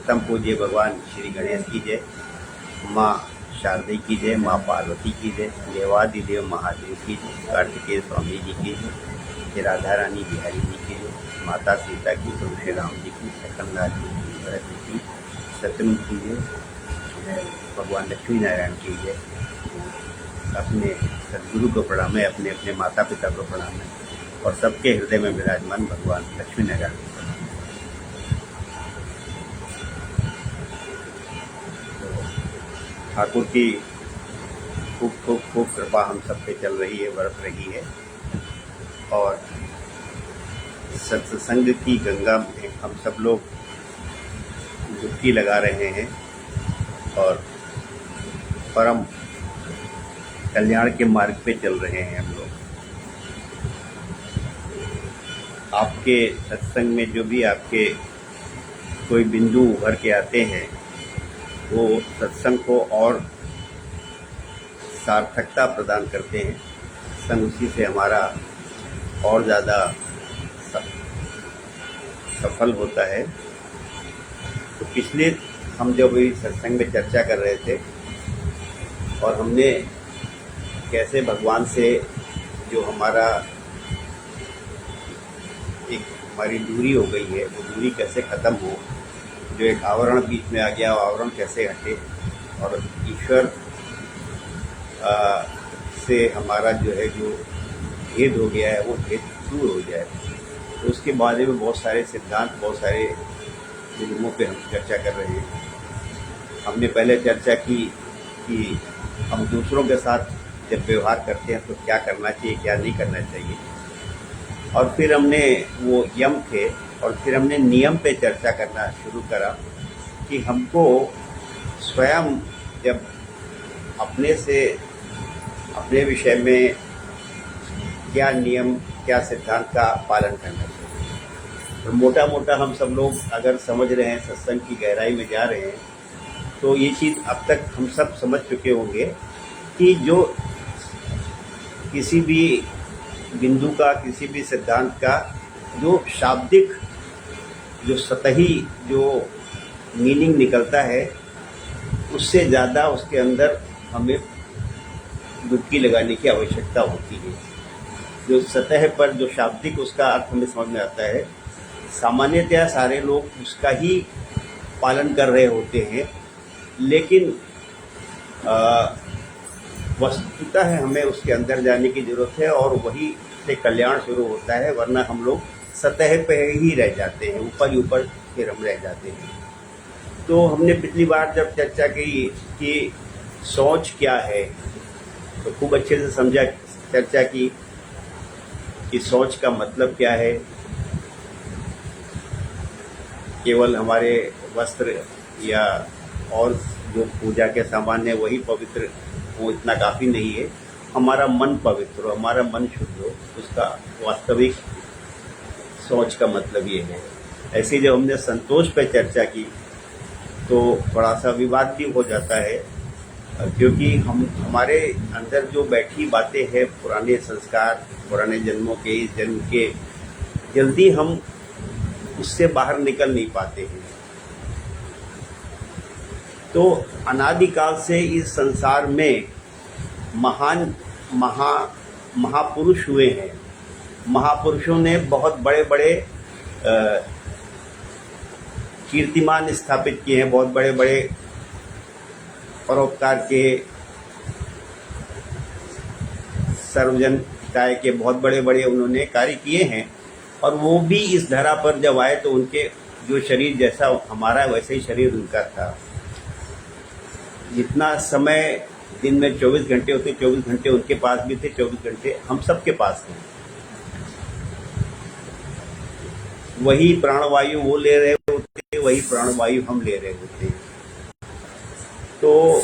परम पूज्य भगवान श्री गणेश की जय, माँ शारदे की जय, माँ पार्वती की जय, देवादिदेव महादेव की जय, कार्तिकेय स्वामी जी की जय, राधा रानी बिहारी जी की जय, माता सीता की, प्रभु श्री राम जी की, सकंदलाल जी की, भरत जी की, शत्रुघ्न की जय, भगवान लक्ष्मी नारायण की जय। अपने सदगुरु को प्रणाम है, अपने अपने माता पिता को प्रणाम है और सबके हृदय में विराजमान भगवान लक्ष्मी नारायण को प्रणाम। ठाकुर की खूब खूब खूब कृपा हम सब पे चल रही है, बरस रही है और सत्संग की गंगा में हम सब लोग डुबकी लगा रहे हैं और परम कल्याण के मार्ग पे चल रहे हैं हम लोग। आपके सत्संग में जो भी आपके कोई बिंदु उभर के आते हैं वो सत्संग को और सार्थकता प्रदान करते हैं। संग उसी से हमारा और ज़्यादा सफल होता है। तो पिछले हम जब इस सत्संग में चर्चा कर रहे थे और हमने कैसे भगवान से जो हमारी दूरी हो गई है वो दूरी कैसे ख़त्म हो, जो एक आवरण बीच में आ गया वो आवरण कैसे हटे और ईश्वर से हमारा जो है जो भेद हो गया है वो भेद दूर हो जाए। तो उसके बारे में बहुत सारे सिद्धांत, बहुत सारे नियमों पे हम चर्चा कर रहे हैं। हमने पहले चर्चा की कि हम दूसरों के साथ जब व्यवहार करते हैं तो क्या करना चाहिए, क्या नहीं करना चाहिए, और फिर हमने वो यम थे और फिर हमने नियम पे चर्चा करना शुरू करा कि हमको स्वयं जब अपने विषय में क्या नियम, क्या सिद्धांत का पालन करना चाहिए। तो मोटा मोटा हम सब लोग अगर समझ रहे हैं, सत्संग की गहराई में जा रहे हैं, तो ये चीज़ अब तक हम सब समझ चुके होंगे कि जो किसी भी बिंदु का, किसी भी सिद्धांत का जो शाब्दिक, जो सतही जो मीनिंग निकलता है, उससे ज़्यादा उसके अंदर हमें डुबकी लगाने की आवश्यकता होती है। जो सतह पर जो शाब्दिक उसका अर्थ हमें समझ में आता है, सामान्यतया सारे लोग उसका ही पालन कर रहे होते हैं, लेकिन वस्तुतः है हमें उसके अंदर जाने की ज़रूरत है और वही से कल्याण शुरू होता है, वरना हम लोग सतह पे ही रह जाते हैं, ऊपर ही ऊपर फिर हम रह जाते हैं। तो हमने पिछली बार जब चर्चा की कि सोच क्या है तो खूब अच्छे से चर्चा की कि सोच का मतलब क्या है। केवल हमारे वस्त्र या और जो पूजा के सामान है वही पवित्र वो इतना काफ़ी नहीं है। हमारा मन पवित्र हो, हमारा मन शुद्ध हो, उसका वास्तविक सोच का मतलब ये है। ऐसे जब हमने संतोष पर चर्चा की तो थोड़ा सा विवाद भी हो जाता है, क्योंकि हमारे अंदर जो बैठी बातें हैं, पुराने संस्कार, पुराने जन्मों के, इस जन्म के, जल्दी हम उससे बाहर निकल नहीं पाते हैं। तो अनादिकाल से इस संसार में महापुरुष हुए हैं। महापुरुषों ने बहुत बड़े बड़े कीर्तिमान स्थापित किए हैं, बहुत बड़े बड़े परोपकार के, सर्वजन हिताय के बहुत बड़े बड़े उन्होंने कार्य किए हैं। और वो भी इस धरा पर जब आए तो उनके जो शरीर जैसा हमारा वैसे ही शरीर उनका था। जितना समय दिन में 24 घंटे होते, 24 घंटे उनके पास भी थे, 24 घंटे हम सब के पास हैं। वही प्राणवायु वो ले रहे होते, वही प्राणवायु हम ले रहे होते। तो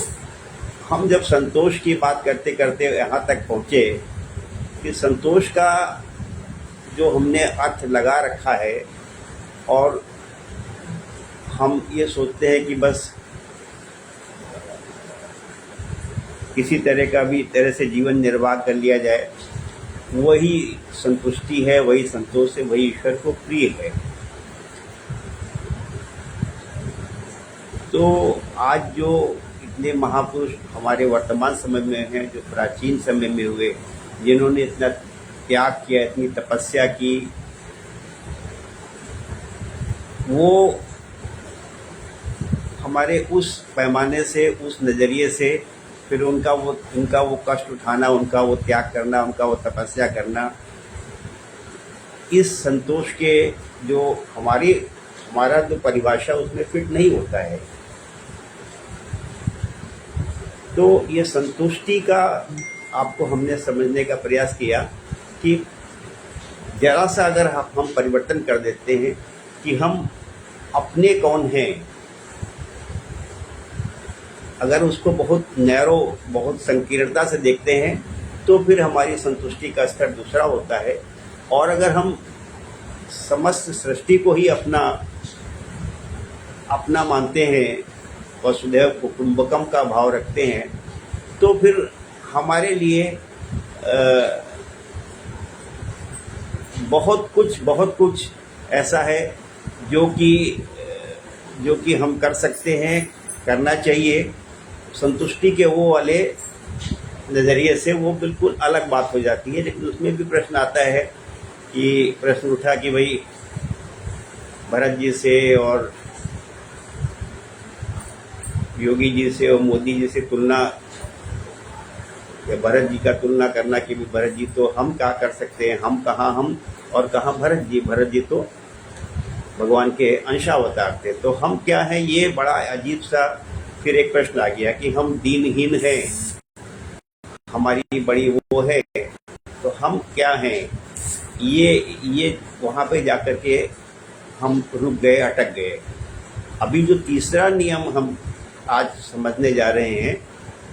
हम जब संतोष की बात करते करते यहाँ तक पहुँचे कि संतोष का जो हमने अर्थ लगा रखा है और हम ये सोचते हैं कि बस किसी तरह से जीवन निर्वाह कर लिया जाए, वही संतुष्टि है, वही संतोष है, वही ईश्वर को प्रिय है। तो आज जो इतने महापुरुष हमारे वर्तमान समय में हैं, जो प्राचीन समय में हुए, जिन्होंने इतना त्याग किया, इतनी तपस्या की, वो हमारे उस पैमाने से, उस नज़रिए से फिर उनका वो कष्ट उठाना, उनका वो त्याग करना, उनका वो तपस्या करना, इस संतोष के जो हमारा जो परिभाषा उसमें फिट नहीं होता है। तो ये संतुष्टि का आपको हमने समझने का प्रयास किया कि जरा सा अगर हम परिवर्तन कर देते हैं कि हम अपने कौन हैं, अगर उसको बहुत नैरो, बहुत संकीर्णता से देखते हैं तो फिर हमारी संतुष्टि का स्तर दूसरा होता है। और अगर हम समस्त सृष्टि को ही अपना मानते हैं, वसुधैव कुटुंबकम का भाव रखते हैं, तो फिर हमारे लिए बहुत कुछ ऐसा है जो कि हम कर सकते हैं, करना चाहिए। संतुष्टि के वो वाले नज़रिए से वो बिल्कुल अलग बात हो जाती है। लेकिन उसमें भी प्रश्न आता है कि प्रश्न उठा कि भाई भरत जी से और योगी जी से और मोदी जी से तुलना, या भरत जी का तुलना करना कि भरत जी तो हम क्या कर सकते हैं, हम और कहाँ भरत जी तो भगवान के अंशावतार थे, तो हम क्या हैं। ये बड़ा अजीब सा फिर एक प्रश्न आ गया कि हम दीनहीन हैं, हमारी बड़ी वो है, तो हम क्या हैं। ये वहाँ पे जाकर के हम रुक गए, अटक गए। अभी जो तीसरा नियम हम आज समझने जा रहे हैं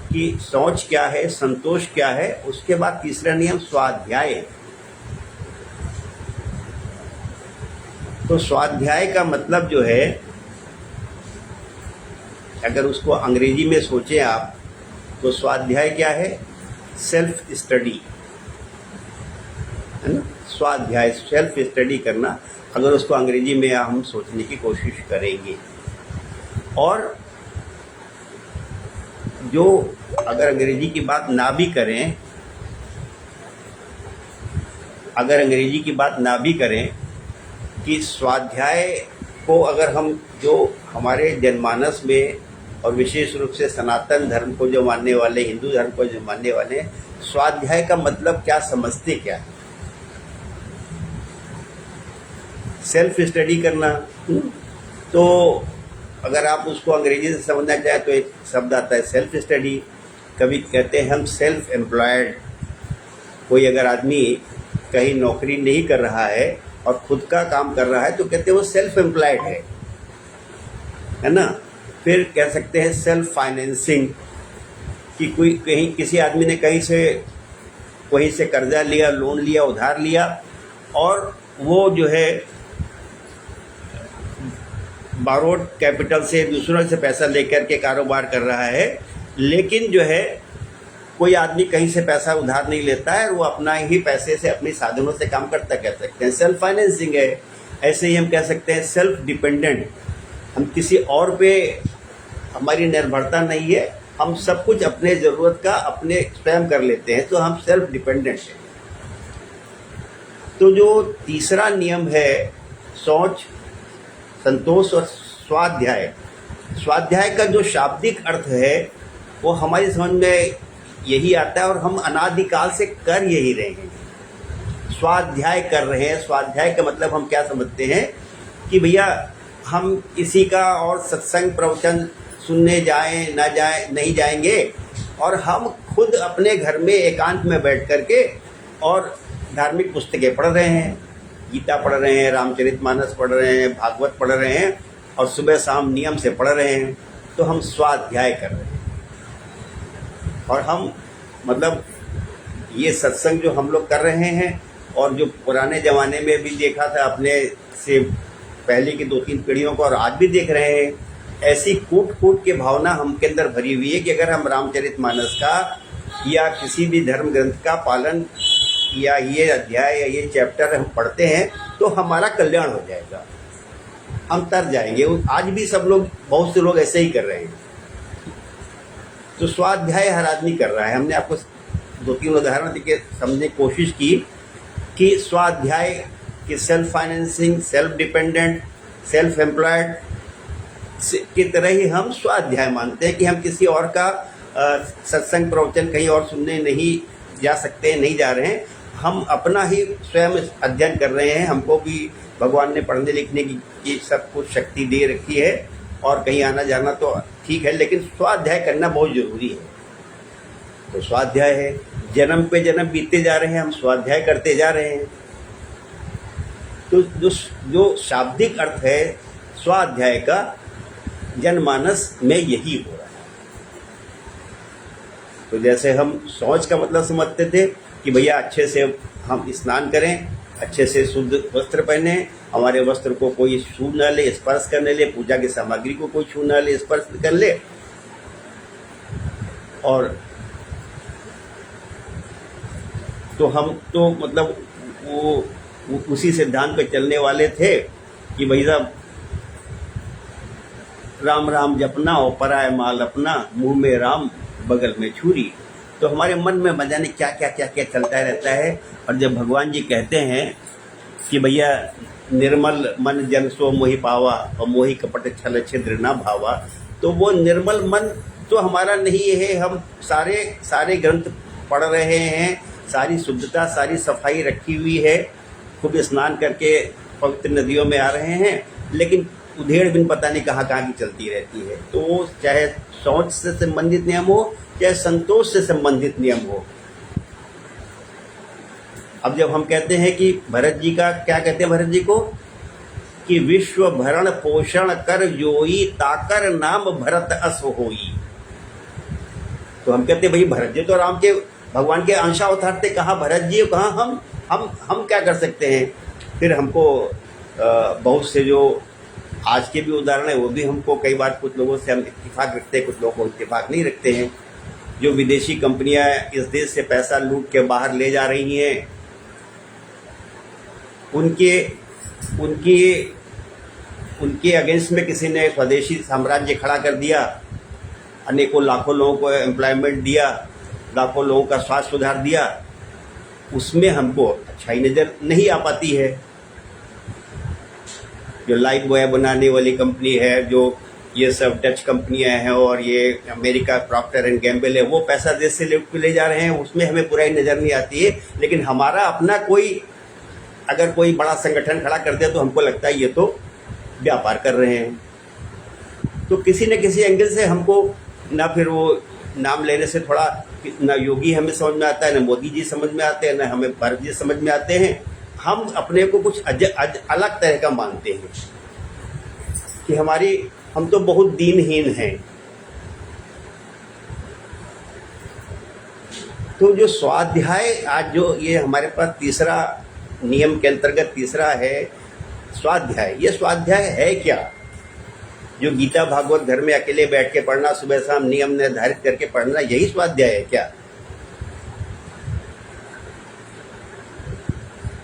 कि सोच क्या है, संतोष क्या है, उसके बाद तीसरा नियम स्वाध्याय। तो स्वाध्याय का मतलब जो है, अगर उसको अंग्रेजी में सोचें आप, तो स्वाध्याय क्या है, सेल्फ स्टडी, है ना। स्वाध्याय सेल्फ स्टडी करना, अगर उसको अंग्रेजी में हम सोचने की कोशिश करेंगे। और जो अगर अंग्रेजी की बात ना भी करें, कि स्वाध्याय को अगर हम जो हमारे जनमानस में, और विशेष रूप से सनातन धर्म को जो मानने वाले, हिंदू धर्म को जो मानने वाले, स्वाध्याय का मतलब क्या समझते क्या है। सेल्फ स्टडी करना, तो अगर आप उसको अंग्रेजी से समझना चाहें तो एक शब्द आता है सेल्फ स्टडी। कभी कहते हैं हम सेल्फ एम्प्लॉयड, कोई अगर आदमी कहीं नौकरी नहीं कर रहा है और खुद का काम कर रहा है तो कहते हैं वो सेल्फ एम्प्लॉयड है ना। फिर कह सकते हैं सेल्फ फाइनेंसिंग, कि कोई कहीं किसी आदमी ने कहीं से कर्जा लिया, लोन लिया, उधार लिया, और वो जो है बारोड कैपिटल से दूसरों से पैसा लेकर के कारोबार कर रहा है। लेकिन जो है कोई आदमी कहीं से पैसा उधार नहीं लेता है, वो अपना ही पैसे से, अपने साधनों से काम करता, कह सकते हैं सेल्फ फाइनेंसिंग है। ऐसे ही हम कह सकते हैं सेल्फ डिपेंडेंट, हम किसी और पे हमारी निर्भरता नहीं है, हम सब कुछ अपने ज़रूरत का अपने स्वयं कर लेते हैं, तो हम सेल्फ डिपेंडेंट हैं। तो जो तीसरा नियम है सोच, संतोष और स्वाध्याय का जो शाब्दिक अर्थ है वो हमारी समझ में यही आता है, और हम अनादिकाल से कर यही रहे हैं, स्वाध्याय कर रहे हैं। स्वाध्याय का मतलब हम क्या समझते हैं कि भैया हम किसी का और सत्संग प्रवचन सुनने नहीं जाएंगे, और हम खुद अपने घर में एकांत में बैठ करके और धार्मिक पुस्तकें पढ़ रहे हैं, गीता पढ़ रहे हैं, रामचरितमानस पढ़ रहे हैं, भागवत पढ़ रहे हैं, और सुबह शाम नियम से पढ़ रहे हैं, तो हम स्वाध्याय कर रहे हैं। और हम मतलब ये सत्संग जो हम लोग कर रहे हैं, और जो पुराने ज़माने में भी देखा था अपने से पहले की 2-3 पीढ़ियों को, और आज भी देख रहे हैं, ऐसी कूट के भावना हमके अंदर भरी हुई है कि अगर हम रामचरितमानस का या किसी भी धर्म ग्रंथ का पालन, या ये अध्याय या ये चैप्टर हम पढ़ते हैं, तो हमारा कल्याण हो जाएगा, हम तर जाएंगे। आज भी सब लोग, बहुत से लोग ऐसे ही कर रहे हैं। तो स्वाध्याय हर आदमी कर रहा है। हमने आपको 2-3 उदाहरण देके समझने की कोशिश की कि स्वाध्याय कि self financing, self dependent, self employed की तरह ही हम स्वाध्याय मानते हैं कि हम किसी और का सत्संग प्रवचन कहीं और सुनने नहीं जा सकते, नहीं जा रहे हैं। हम अपना ही स्वयं अध्ययन कर रहे हैं। हमको भी भगवान ने पढ़ने लिखने की सब कुछ शक्ति दे रखी है, और कहीं आना जाना तो ठीक है, लेकिन स्वाध्याय करना बहुत जरूरी है। तो स्वाध्याय है, जन्म पे जन्म बीतते जा रहे हैं, हम स्वाध्याय करते जा रहे हैं। तो जो शाब्दिक अर्थ है स्वाध्याय का, जनमानस में यही हो रहा है। तो जैसे हम शौच का मतलब समझते थे कि भैया अच्छे से हम स्नान करें, अच्छे से शुद्ध वस्त्र पहने, हमारे वस्त्र को कोई छू न ले, स्पर्श करने ले, पूजा की सामग्री को कोई छू न ले, स्पर्श कर ले, और तो हम तो मतलब वो उसी सिद्धांत पे चलने वाले थे कि भाई साहब राम राम जपना और पराय माल अपना, मुंह में राम बगल में छुरी। तो हमारे मन में मजा नहीं क्या क्या क्या क्या चलता रहता है। और जब भगवान जी कहते हैं कि भैया निर्मल मन जन सो मोहि पावा और मोहि कपट छल छिद्र ना भावा, तो वो निर्मल मन तो हमारा नहीं है। हम सारे ग्रंथ पढ़ रहे हैं, सारी शुद्धता, सारी सफाई रखी हुई है, खूब स्नान करके पवित्र नदियों में आ रहे हैं, लेकिन उधेड़ बिन पता नहीं कहाँ कहाँ की चलती रहती है। तो चाहे शौच से संबंधित नियम हो, चाहे संतोष से संबंधित नियम हो। अब जब हम कहते हैं कि भरत जी का क्या कहते हैं, भरत जी को कि विश्व भरण पोषण कर जोई, ताकर नाम भरत अस होई। तो हम कहते हैं भाई भरत जी तो राम के, भगवान के अंशावतार थे, कहाँ भरत जी, कहाँ हम क्या कर सकते हैं। फिर हमको बहुत से जो आज के भी उदाहरण है वो भी हमको कई बार कुछ लोगों से हम इत्तेफाक रखते हैं, कुछ लोगों को इत्तेफाक नहीं रखते हैं। जो विदेशी कंपनियां इस देश से पैसा लूट के बाहर ले जा रही हैं, उनके अगेंस्ट में किसी ने स्वदेशी साम्राज्य खड़ा कर दिया, अनेकों लाखों लोगों को एम्प्लॉयमेंट दिया, लाखों लोगों का स्वास्थ्य सुधार दिया, उसमें हमको अच्छाई नज़र नहीं आ पाती है। जो लाइफ बॉय बनाने वाली कंपनी है, जो ये सब डच कंपनियां हैं और ये अमेरिका प्रॉक्टर एंड गैम्बल है, वो पैसा देश से ले जा रहे हैं, उसमें हमें बुराई नज़र नहीं आती है। लेकिन हमारा अपना अगर कोई बड़ा संगठन खड़ा कर दे तो हमको लगता है ये तो व्यापार कर रहे हैं। तो किसी न किसी एंगल से हमको ना फिर वो नाम लेने से थोड़ा ना योगी हमें समझ में आता है, ना मोदी जी समझ में आते हैं, ना हमें भारत जी समझ में आते हैं। हम अपने को कुछ अलग तरह का मानते हैं कि हम तो बहुत दीनहीन हैं। तो जो स्वाध्याय आज जो ये हमारे पास तीसरा नियम के अंतर्गत तीसरा है स्वाध्याय। ये स्वाध्याय है क्या? जो गीता भागवत घर में अकेले बैठ के पढ़ना, सुबह शाम नियम निर्धारित करके पढ़ना, यही स्वाध्याय है क्या?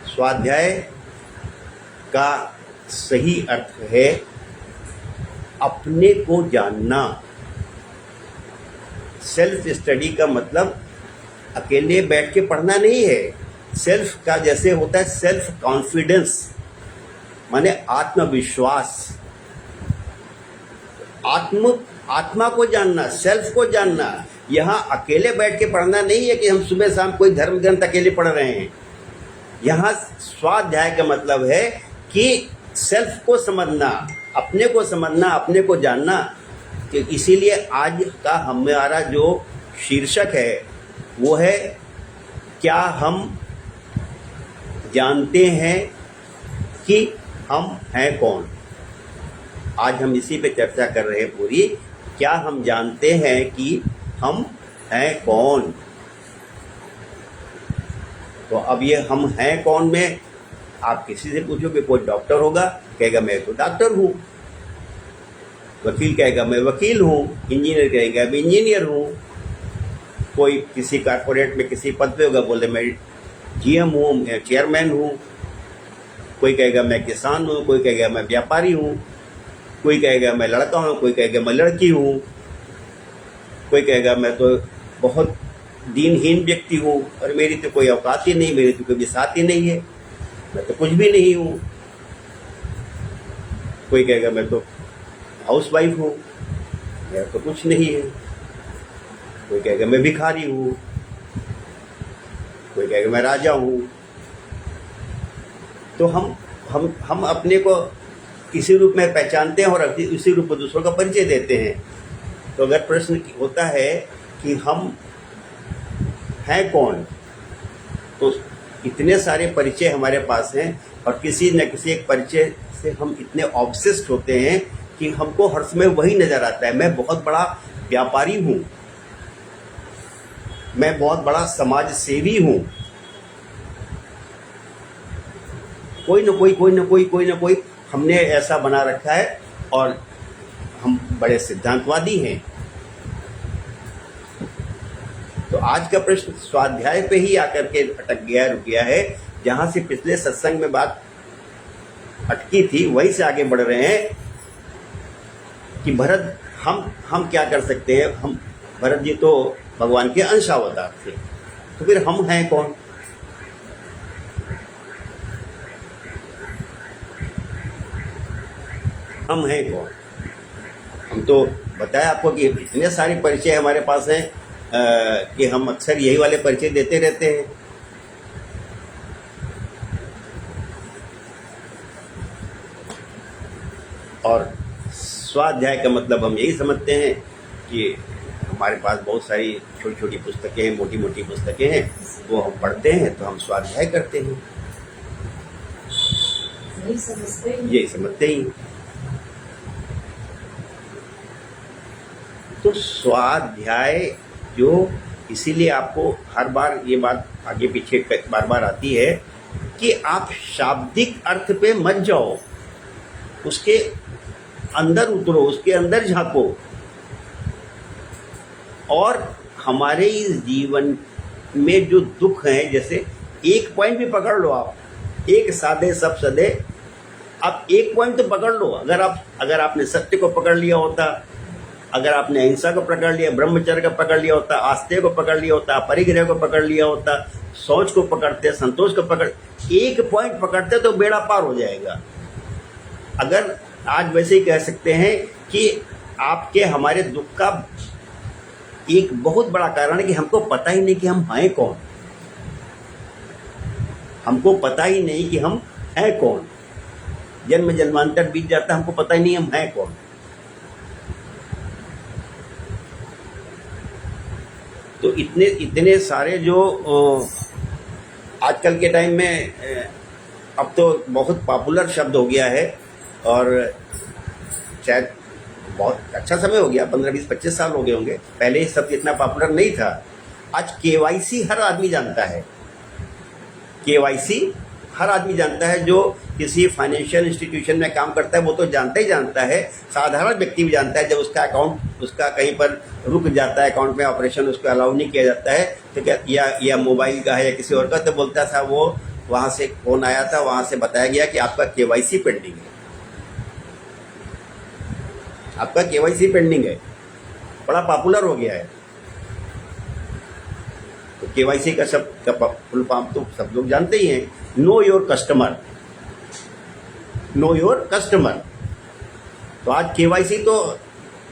स्वाध्याय का सही अर्थ है अपने को जानना। सेल्फ स्टडी का मतलब अकेले बैठ के पढ़ना नहीं है। सेल्फ का जैसे होता है सेल्फ कॉन्फिडेंस, माने आत्मविश्वास, आत्मा को जानना, सेल्फ को जानना। यहाँ अकेले बैठ के पढ़ना नहीं है कि हम सुबह शाम कोई धर्म ग्रंथ अकेले पढ़ रहे हैं। यहाँ स्वाध्याय का मतलब है कि सेल्फ को समझना, अपने को समझना, अपने को जानना। कि इसीलिए आज का हमारा जो शीर्षक है वो है क्या हम जानते हैं कि हम हैं कौन। आज हम इसी पे चर्चा कर रहे हैं पूरी। क्या हम जानते हैं कि हम हैं कौन? तो अब ये हम हैं कौन में आप किसी से पूछोगे, कोई डॉक्टर होगा कहेगा मैं तो डॉक्टर हूँ, वकील कहेगा मैं वकील हूँ, इंजीनियर कहेगा मैं इंजीनियर हूँ, कोई किसी कॉर्पोरेट में किसी पद पे होगा बोले मैं जीएम हूँ, मैं चेयरमैन हूँ, कोई कहेगा मैं किसान हूँ, कोई कहेगा मैं व्यापारी हूँ। कोई कहेगा मैं लड़का हूँ, कोई कहेगा मैं लड़की हूँ, कोई कहेगा मैं तो बहुत दीनहीन व्यक्ति हूँ और मेरी तो कोई औकात ही नहीं, मेरी तो कोई बिसात ही नहीं है, मैं तो कुछ भी नहीं हूँ। कोई कहेगा मैं तो हाउस वाइफ हूँ, मेरा तो कुछ नहीं है। कोई कहेगा मैं भिखारी हूँ, कोई कहेगा मैं राजा हूँ। तो हम अपने को इसी रूप में पहचानते हैं और इसी रूप में दूसरों का परिचय देते हैं। तो अगर प्रश्न होता है कि हम हैं कौन, तो इतने सारे परिचय हमारे पास हैं और किसी न किसी एक परिचय से हम इतने ऑब्सेस्ड होते हैं कि हमको हर समय वही नजर आता है। मैं बहुत बड़ा व्यापारी हूँ, मैं बहुत बड़ा समाज सेवी हूँ, कोई न कोई हमने ऐसा बना रखा है और हम बड़े सिद्धांतवादी हैं। तो आज का प्रश्न स्वाध्याय पे ही आकर के अटक गया, रुक गया है। जहां से पिछले सत्संग में बात अटकी थी वहीं से आगे बढ़ रहे हैं कि भरत हम क्या कर सकते हैं। हम भरत जी तो भगवान के अंश अवतार थे, तो फिर हम हैं कौन? हम हैं कौन? हम तो बताया आपको कि इतने सारे परिचय हमारे पास हैं कि हम अक्सर यही वाले परिचय देते रहते हैं। और स्वाध्याय का मतलब हम यही समझते हैं कि हमारे पास बहुत सारी छोटी छोटी पुस्तकें हैं, मोटी मोटी पुस्तकें हैं, वो हम पढ़ते हैं तो हम स्वाध्याय करते हैं, यही समझते ही। तो स्वाध्याय जो इसीलिए आपको हर बार ये बात आगे पीछे बार बार आती है कि आप शाब्दिक अर्थ पे मत जाओ, उसके अंदर उतरो, उसके अंदर झांको। और हमारे इस जीवन में जो दुख है, जैसे एक पॉइंट भी पकड़ लो आप, एक साधे सब सदे, आप एक पॉइंट तो पकड़ लो। अगर आपने सत्य को पकड़ लिया होता, अगर आपने अहिंसा को पकड़ लिया, ब्रह्मचर्य को पकड़ लिया होता, आस्ते को पकड़ लिया होता, परिग्रह को पकड़ लिया होता, सोच को पकड़ते, संतोष को पकड़, एक पॉइंट पकड़ते तो बेड़ा पार हो जाएगा। अगर आज वैसे ही कह सकते हैं कि आपके हमारे दुख का एक बहुत बड़ा कारण है कि हमको पता ही नहीं कि हम हैं कौन। हमको पता ही नहीं कि हम हैं कौन। जन्म जन्मांतर बीत जाता है, हमको पता ही नहीं हम हैं कौन। तो इतने सारे जो आजकल के टाइम में अब तो बहुत पॉपुलर शब्द हो गया है और शायद बहुत अच्छा समय हो गया, 15, 20, 25 साल हो गए होंगे। पहले ये शब्द इतना पॉपुलर नहीं था। आज केवाईसी हर आदमी जानता है। केवाईसी हर आदमी जानता है। जो किसी फाइनेंशियल इंस्टीट्यूशन में काम करता है वो तो जानता ही जानता है। साधारण व्यक्ति भी जानता है। जब उसका अकाउंट उसका कहीं पर रुक जाता है, अकाउंट में ऑपरेशन उसको अलाउ नहीं किया जाता है, तो क्या या मोबाइल का है या किसी और का, तो बोलता था वो वहाँ से फोन आया था, वहाँ से बताया गया कि आपका केवाईसी पेंडिंग है, आपका केवाईसी पेंडिंग है। बड़ा पॉपुलर हो गया है। तो केवाईसी का शब्द का फुल फॉर्म तो सब लोग जानते ही हैं, know your customer. Know your customer. तो आज केवाईसी तो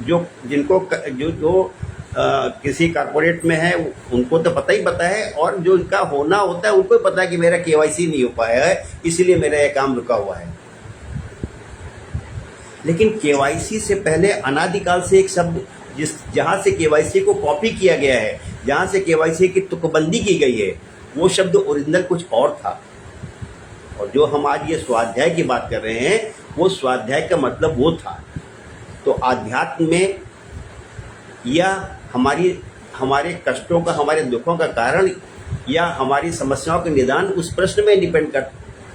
जो जिनको जो किसी कारपोरेट में है उनको तो पता है, और जो इनका होना होता है उनको पता है कि मेरा केवाईसी नहीं हो पाया है, इसलिए मेरा यह काम रुका हुआ है। लेकिन केवाईसी से पहले अनादिकाल से एक शब्द जहां से केवाईसी को कॉपी किया गया है, जहां से केवाईसी की तुकबंदी की गई है, वो शब्द ओरिजिनल कुछ और था। और जो हम आज ये स्वाध्याय की बात कर रहे हैं, वो स्वाध्याय का मतलब वो था। तो आध्यात्म में या हमारे कष्टों का, हमारे दुखों का कारण या हमारी समस्याओं के निदान उस प्रश्न में डिपेंड कर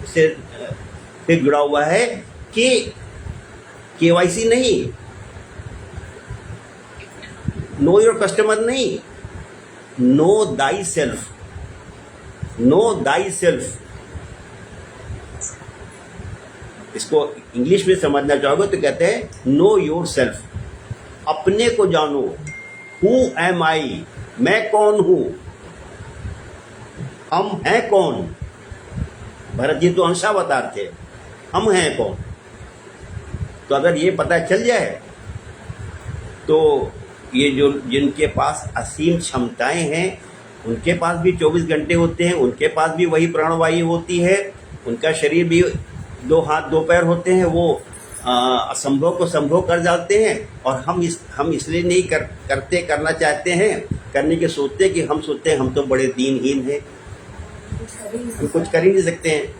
से जुड़ा हुआ है कि केवाईसी नहीं, नो योर कस्टमर नहीं, no thy self. No thy self, इसको इंग्लिश में समझना चाहोगे तो कहते हैं नो योर सेल्फ, अपने को जानो। हु एम आई, मैं कौन हूं, हम हैं कौन। भरत जी तो अंशावतार थे, हम हैं कौन। तो अगर ये पता चल जाए तो ये जो जिनके पास असीम क्षमताएं हैं, उनके पास भी 24 घंटे होते हैं, उनके पास भी वही प्राणवायु होती है, उनका शरीर भी 2 हाथ 2 पैर होते हैं, वो असंभव को संभव कर जाते हैं। और हम इसलिए नहीं करना चाहते हैं, करने के सोचते कि हम सोचते हैं हम तो बड़े दीनहीन हैं, हम कुछ कर ही नहीं सकते हैं,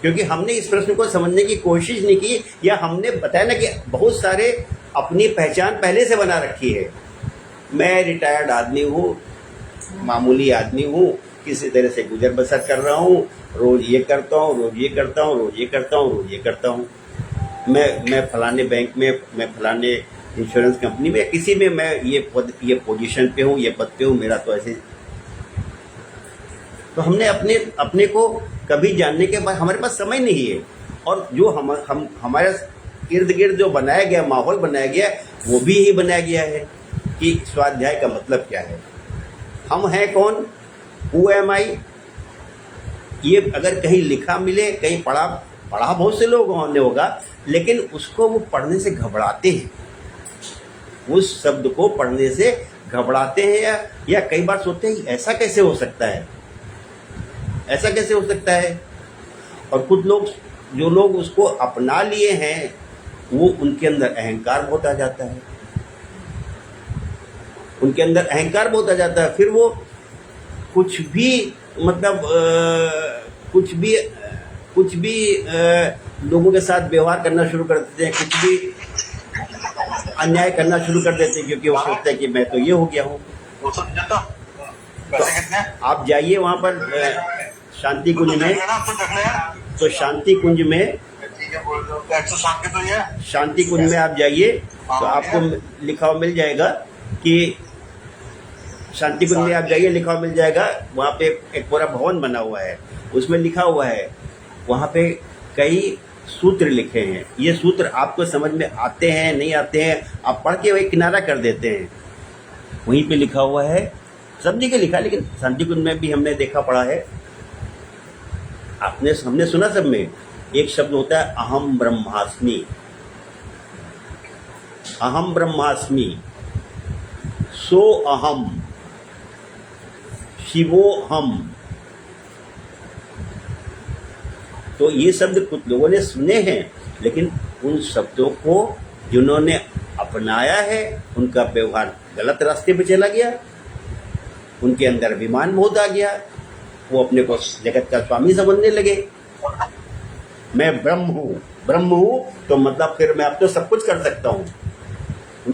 क्योंकि हमने इस प्रश्न को समझने की कोशिश नहीं की, या हमने बताया ना कि बहुत सारे अपनी पहचान पहले से बना रखी है। मैं रिटायर्ड आदमी हूँ, मामूली आदमी हूँ, किसी तरह से गुजर बसर कर रहा हूँ, रोज ये करता हूँ, रोज ये करता हूँ, रोज ये करता हूँ, रोज ये करता हूँ। मैं फलाने बैंक में, मैं फलाने इंश्योरेंस कंपनी में, किसी में मैं ये पोजीशन पे हूँ, ये पद पे हूँ, मेरा तो ऐसे। तो हमने अपने को कभी जानने के बाद हमारे पास समय नहीं है, और जो हमारे इर्द गिर्द जो बनाया गया माहौल बनाया गया, वो भी यही बनाया गया है कि स्वाध्याय का मतलब क्या है, हम हैं कौन, हु एम आई। ये अगर कहीं लिखा मिले, कहीं पढ़ा बहुत से लोगों ने होगा, लेकिन उसको वो पढ़ने से घबराते हैं, उस शब्द को पढ़ने से घबराते हैं, या कई बार सोचते हैं ऐसा कैसे हो सकता है, ऐसा कैसे हो सकता है। और कुछ लोग, जो लोग उसको अपना लिए हैं, वो उनके अंदर अहंकार बहुत आ जाता है, उनके अंदर अहंकार बहुत आ जाता है। फिर वो कुछ भी मतलब कुछ भी लोगों के साथ व्यवहार करना शुरू कर देते हैं, कुछ भी अन्याय करना शुरू कर देते हैं, क्योंकि वो सोचते हैं कि मैं तो ये हो गया हूँ। तो आप जाइए वहाँ पर शांति कुंज में, तो शांति कुंज में आप जाइए तो आपको लिखा हुआ मिल जाएगा कि शांति कुंज में आप जाइए, लिखा हुआ मिल जाएगा। वहाँ पे एक पूरा भवन बना हुआ है, उसमें लिखा हुआ है, वहाँ पे कई सूत्र लिखे हैं। ये सूत्र आपको समझ में आते हैं नहीं आते हैं, आप पढ़ के वही किनारा कर देते हैं। वहीं पे लिखा हुआ है, सब जगह लिखा है, लेकिन शांति कुंज में भी हमने देखा पढ़ा है, हमने सुना सब में। एक शब्द होता है अहम ब्रह्मास्मि, अहम ब्रह्मास्मि, सो अहम, शिवो हम। तो ये शब्द कुछ लोगों ने सुने हैं, लेकिन उन शब्दों को जिन्होंने अपनाया है, उनका व्यवहार गलत रास्ते पे चला गया, उनके अंदर अभिमान बहुत आ गया, वो अपने को जगत का स्वामी समझने लगे। मैं ब्रह्म हूँ तो मतलब फिर मैं अब तो सब कुछ कर सकता हूँ।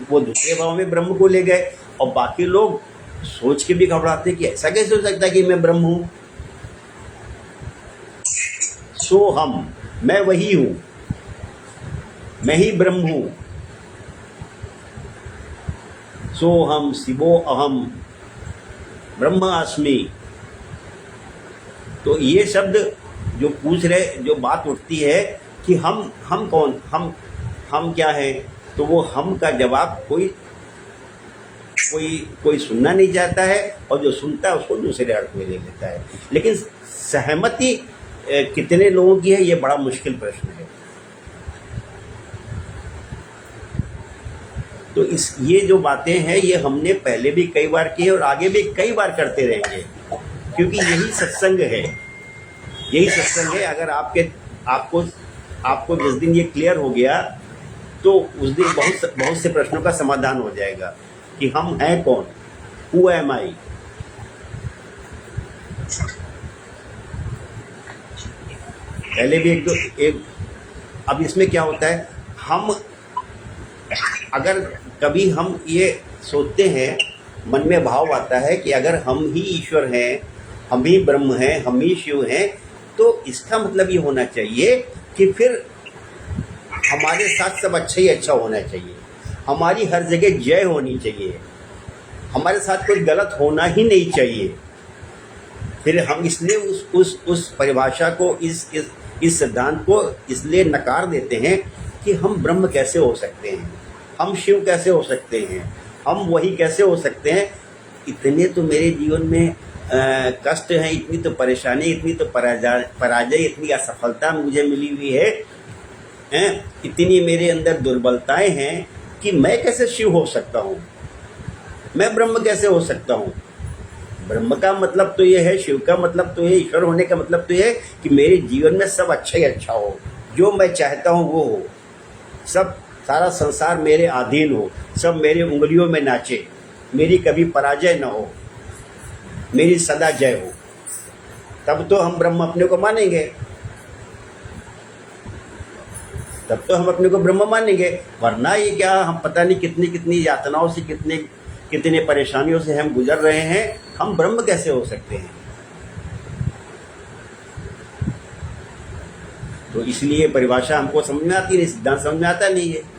वो दूसरे भाव में ब्रह्म को ले गए, और बाकी लोग सोच के भी घबराते कि ऐसा कैसे हो सकता है कि मैं ब्रह्म हूँ। सो हम, मैं वही हूँ, मैं ही ब्रह्म हूँ। सो हम शिवो अहम ब्रह्मास्मि। तो ये शब्द जो पूछ रहे, जो बात उठती है कि हम कौन, हम क्या है, तो वो हम का जवाब कोई सुनना नहीं चाहता है, और जो सुनता है उसको दूसरे अर्थ में ले लेता है। लेकिन सहमति कितने लोगों की है, ये बड़ा मुश्किल प्रश्न है। तो ये जो बातें हैं, ये हमने पहले भी कई बार की है और आगे भी कई बार करते रहेंगे, क्योंकि यही सत्संग है, यही सत्संग है। अगर आपको जिस दिन ये क्लियर हो गया, तो उस दिन बहुत से प्रश्नों का समाधान हो जाएगा कि हम हैं कौन, हु एम आई। पहले भी अब इसमें क्या होता है, हम अगर कभी हम ये सोचते हैं, मन में भाव आता है कि अगर हम ही ईश्वर हैं, हम ही ब्रह्म हैं, हम ही शिव हैं, तो इसका मतलब ये होना चाहिए कि फिर हमारे साथ सब अच्छा ही अच्छा होना चाहिए, हमारी हर जगह जय होनी चाहिए, हमारे साथ कोई गलत होना ही नहीं चाहिए। फिर हम इसलिए उस परिभाषा को, इस सिद्धांत को इसलिए नकार देते हैं कि हम ब्रह्म कैसे हो सकते हैं, हम शिव कैसे हो सकते हैं, हम वही कैसे हो सकते हैं। इतने तो मेरे जीवन में कष्ट हैं, इतनी तो परेशानी, इतनी तो पराजय, इतनी असफलता मुझे मिली हुई है, इतनी मेरे अंदर दुर्बलताएं हैं कि मैं कैसे शिव हो सकता हूँ, मैं ब्रह्म कैसे हो सकता हूँ। ब्रह्म का मतलब तो ये है, शिव का मतलब तो ये, ईश्वर होने का मतलब तो ये है कि मेरे जीवन में सब अच्छा ही अच्छा हो, जो मैं चाहता हूँ वो हो, सब सारा संसार मेरे अधीन हो, सब मेरी उंगलियों में नाचे, मेरी कभी पराजय न हो, मेरी सदा जय हो। तब तो हम ब्रह्म अपने को मानेंगे, तब तो हम अपने को ब्रह्म मानेंगे। वरना ये क्या, हम पता नहीं कितनी कितनी यातनाओं से, कितने परेशानियों से हम गुजर रहे हैं, हम ब्रह्म कैसे हो सकते हैं। तो इसलिए परिभाषा हमको समझ में आती नहीं, सिद्धांत समझ में आता नहीं है।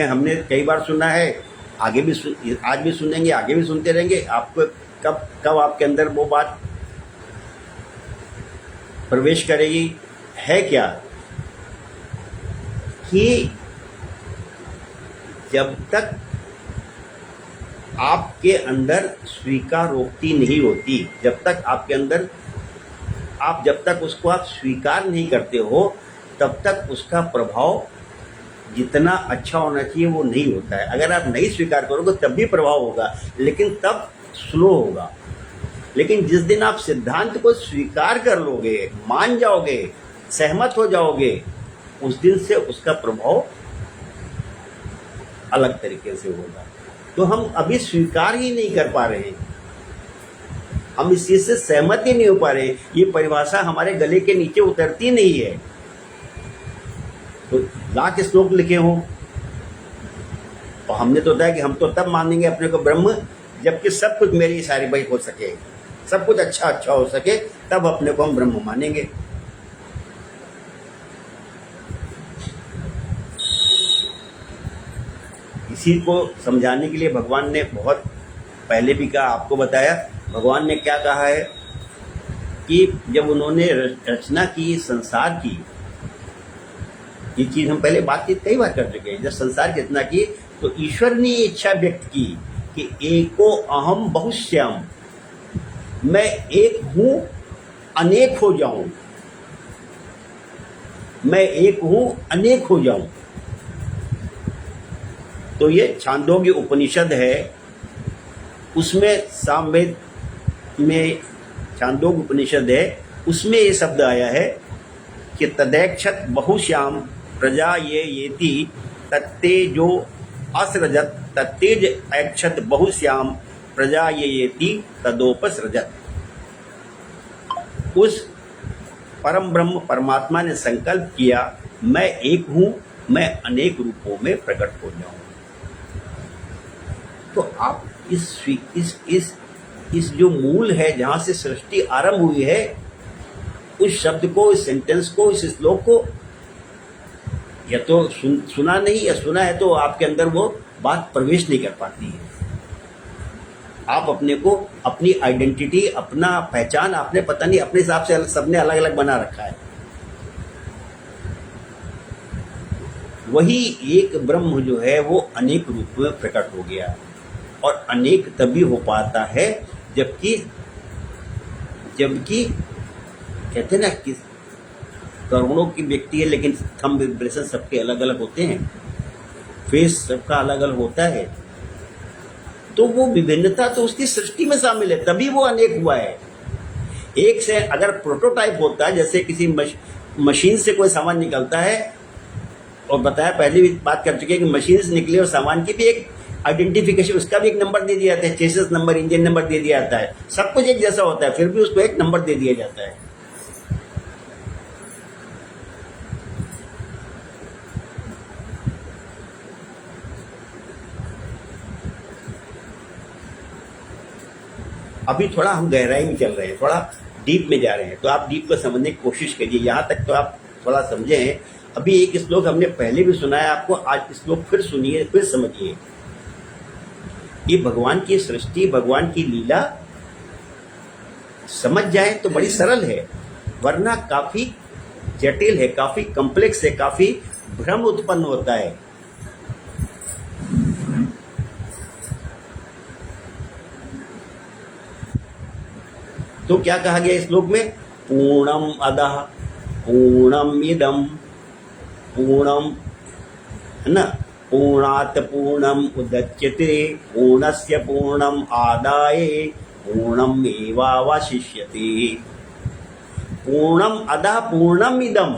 हमने कई बार सुना है, आगे भी आज भी सुनेंगे, आगे भी सुनते रहेंगे। आपको कब आपके अंदर वो बात प्रवेश करेगी, है क्या कि जब तक आपके अंदर स्वीकारोक्ति नहीं होती, जब तक आपके अंदर जब तक उसको आप स्वीकार नहीं करते हो, तब तक उसका प्रभाव जितना अच्छा होना चाहिए वो नहीं होता है। अगर आप नहीं स्वीकार करोगे तब भी प्रभाव होगा, लेकिन तब स्लो होगा। लेकिन जिस दिन आप सिद्धांत को स्वीकार कर लोगे, मान जाओगे, सहमत हो जाओगे, उस दिन से उसका प्रभाव अलग तरीके से होगा। तो हम अभी स्वीकार ही नहीं कर पा रहे हैं, हम इस चीज से सहमत ही नहीं हो पा रहे। ये परिभाषा हमारे गले के नीचे उतरती नहीं है। तो लाख श्लोक लिखे हों और हमने तो बताया कि हम तो तब मानेंगे अपने को ब्रह्म जबकि सब कुछ मेरी सारी बाई हो सके, सब कुछ अच्छा अच्छा हो सके, तब अपने को हम ब्रह्म मानेंगे। इसी को समझाने के लिए भगवान ने बहुत पहले भी कहा, आपको बताया भगवान ने क्या कहा है कि जब उन्होंने रचना की संसार की, ये चीज हम पहले बातचीत कई बार कर चुके हैं। जब संसार की रचना की तो ईश्वर ने ये इच्छा व्यक्त की कि एको अहम बहुश्याम, मैं एक हूं अनेक हो जाऊं, मैं एक हूं अनेक हो जाऊं। तो ये छांदोग्य उपनिषद है, उसमें सामवेद में छांदोग्य उपनिषद है, उसमें ये शब्द आया है कि तदैक्षत बहुश्याम प्रजा येति तत्तेजो असृजत, तत्तेज ऐक्षत बहुश्याम प्रजा येति तदोपसृजत। उस परम ब्रह्म परमात्मा ने संकल्प किया, मैं एक हूं, मैं अनेक रूपों में प्रकट हो जाऊं। तो आप इस जो मूल है, जहां से सृष्टि आरंभ हुई है, उस शब्द को, इस सेंटेंस को, इस श्लोक को या तो सुना नहीं, या सुना है तो आपके अंदर वो बात प्रवेश नहीं कर पाती है। आप अपने को, अपनी आइडेंटिटी, अपना पहचान आपने पता नहीं अपने हिसाब से सबने अलग अलग बना रखा है। वही एक ब्रह्म जो है वो अनेक रूप में प्रकट हो गया, और अनेक तभी हो पाता है जबकि कहते हैं ना कि करोड़ों की व्यक्ति है लेकिन थंब विब्रेशन सबके अलग अलग होते हैं, फेस सबका अलग अलग होता है, तो वो विभिन्नता तो उसकी सृष्टि में शामिल है, तभी वो अनेक हुआ है। एक से अगर प्रोटोटाइप होता है, जैसे किसी मशीन से कोई सामान निकलता है, और बताया पहले भी बात कर चुके हैं कि मशीन से निकले और सामान की भी एक आइडेंटिफिकेशन, उसका भी एक नंबर दे दिया जाता है, चेसिस नंबर, इंजन नंबर दे दिया जाता है, सब कुछ एक जैसा होता है, फिर भी उसको एक नंबर दे दिया जाता है। अभी थोड़ा हम गहराई में चल रहे हैं, थोड़ा डीप में जा रहे हैं, तो आप डीप को समझने की कोशिश कीजिए। यहाँ तक तो आप थोड़ा समझे हैं। अभी एक श्लोक हमने पहले भी सुनाया आपको, आज श्लोक फिर सुनिए, फिर समझिए। ये भगवान की सृष्टि, भगवान की लीला समझ जाए तो बड़ी सरल है, वरना काफी जटिल है, काफी कॉम्प्लेक्स है, काफी भ्रम उत्पन्न होता है। तो क्या कहा गया इस श्लोक में? पूर्णम अदः पूर्णम इदम, पूर्णम है ना, पूर्णात् पूर्णम उदच्यते, पूर्णस्य पूर्णम आदाय पूर्णम एवावशिष्यते। पूर्णम अदः पूर्णम इदम,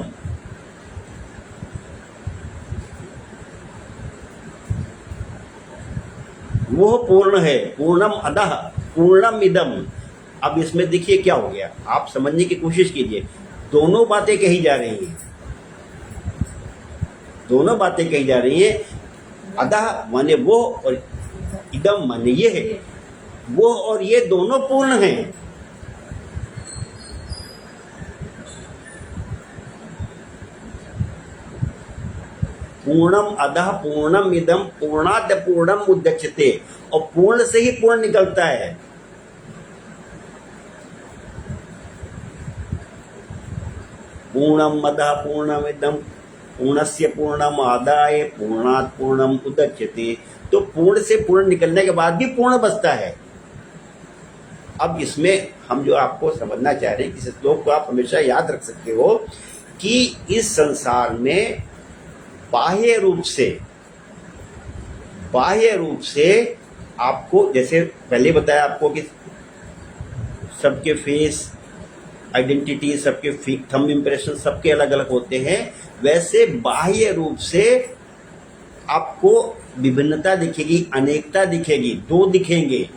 वो पूर्ण है। पूर्णम अदः पूर्णम इदम। अब इसमें देखिए क्या हो गया, आप समझने की कोशिश कीजिए। दोनों बातें कही जा रही हैं, दोनों बातें कही जा रही हैं। अदः माने वो और इदम माने ये है। वो और ये दोनों पूर्ण हैं। पूर्णम अदः पूर्णम इदम, पूर्णात् पूर्णम उदच्यते, और पूर्ण से ही पूर्ण निकलता है। पूर्णम अदः पूर्णम इदम, पूर्णस्य पूर्णम आदाय पूर्णात् पूर्णम उदच्यते। तो पूर्ण से पूर्ण निकलने के बाद भी पूर्ण बचता है। अब इसमें हम जो आपको समझना चाह रहे हैं, इस श्लोक को आप हमेशा याद रख सकते हो कि इस संसार में बाह्य रूप से आपको, जैसे पहले बताया आपको कि सबके फेस आइडेंटिटी, सबके थंब इंप्रेशन सबके अलग अलग होते हैं, वैसे बाह्य रूप से आपको विभिन्नता दिखेगी, अनेकता दिखेगी। दो दिखेंगे,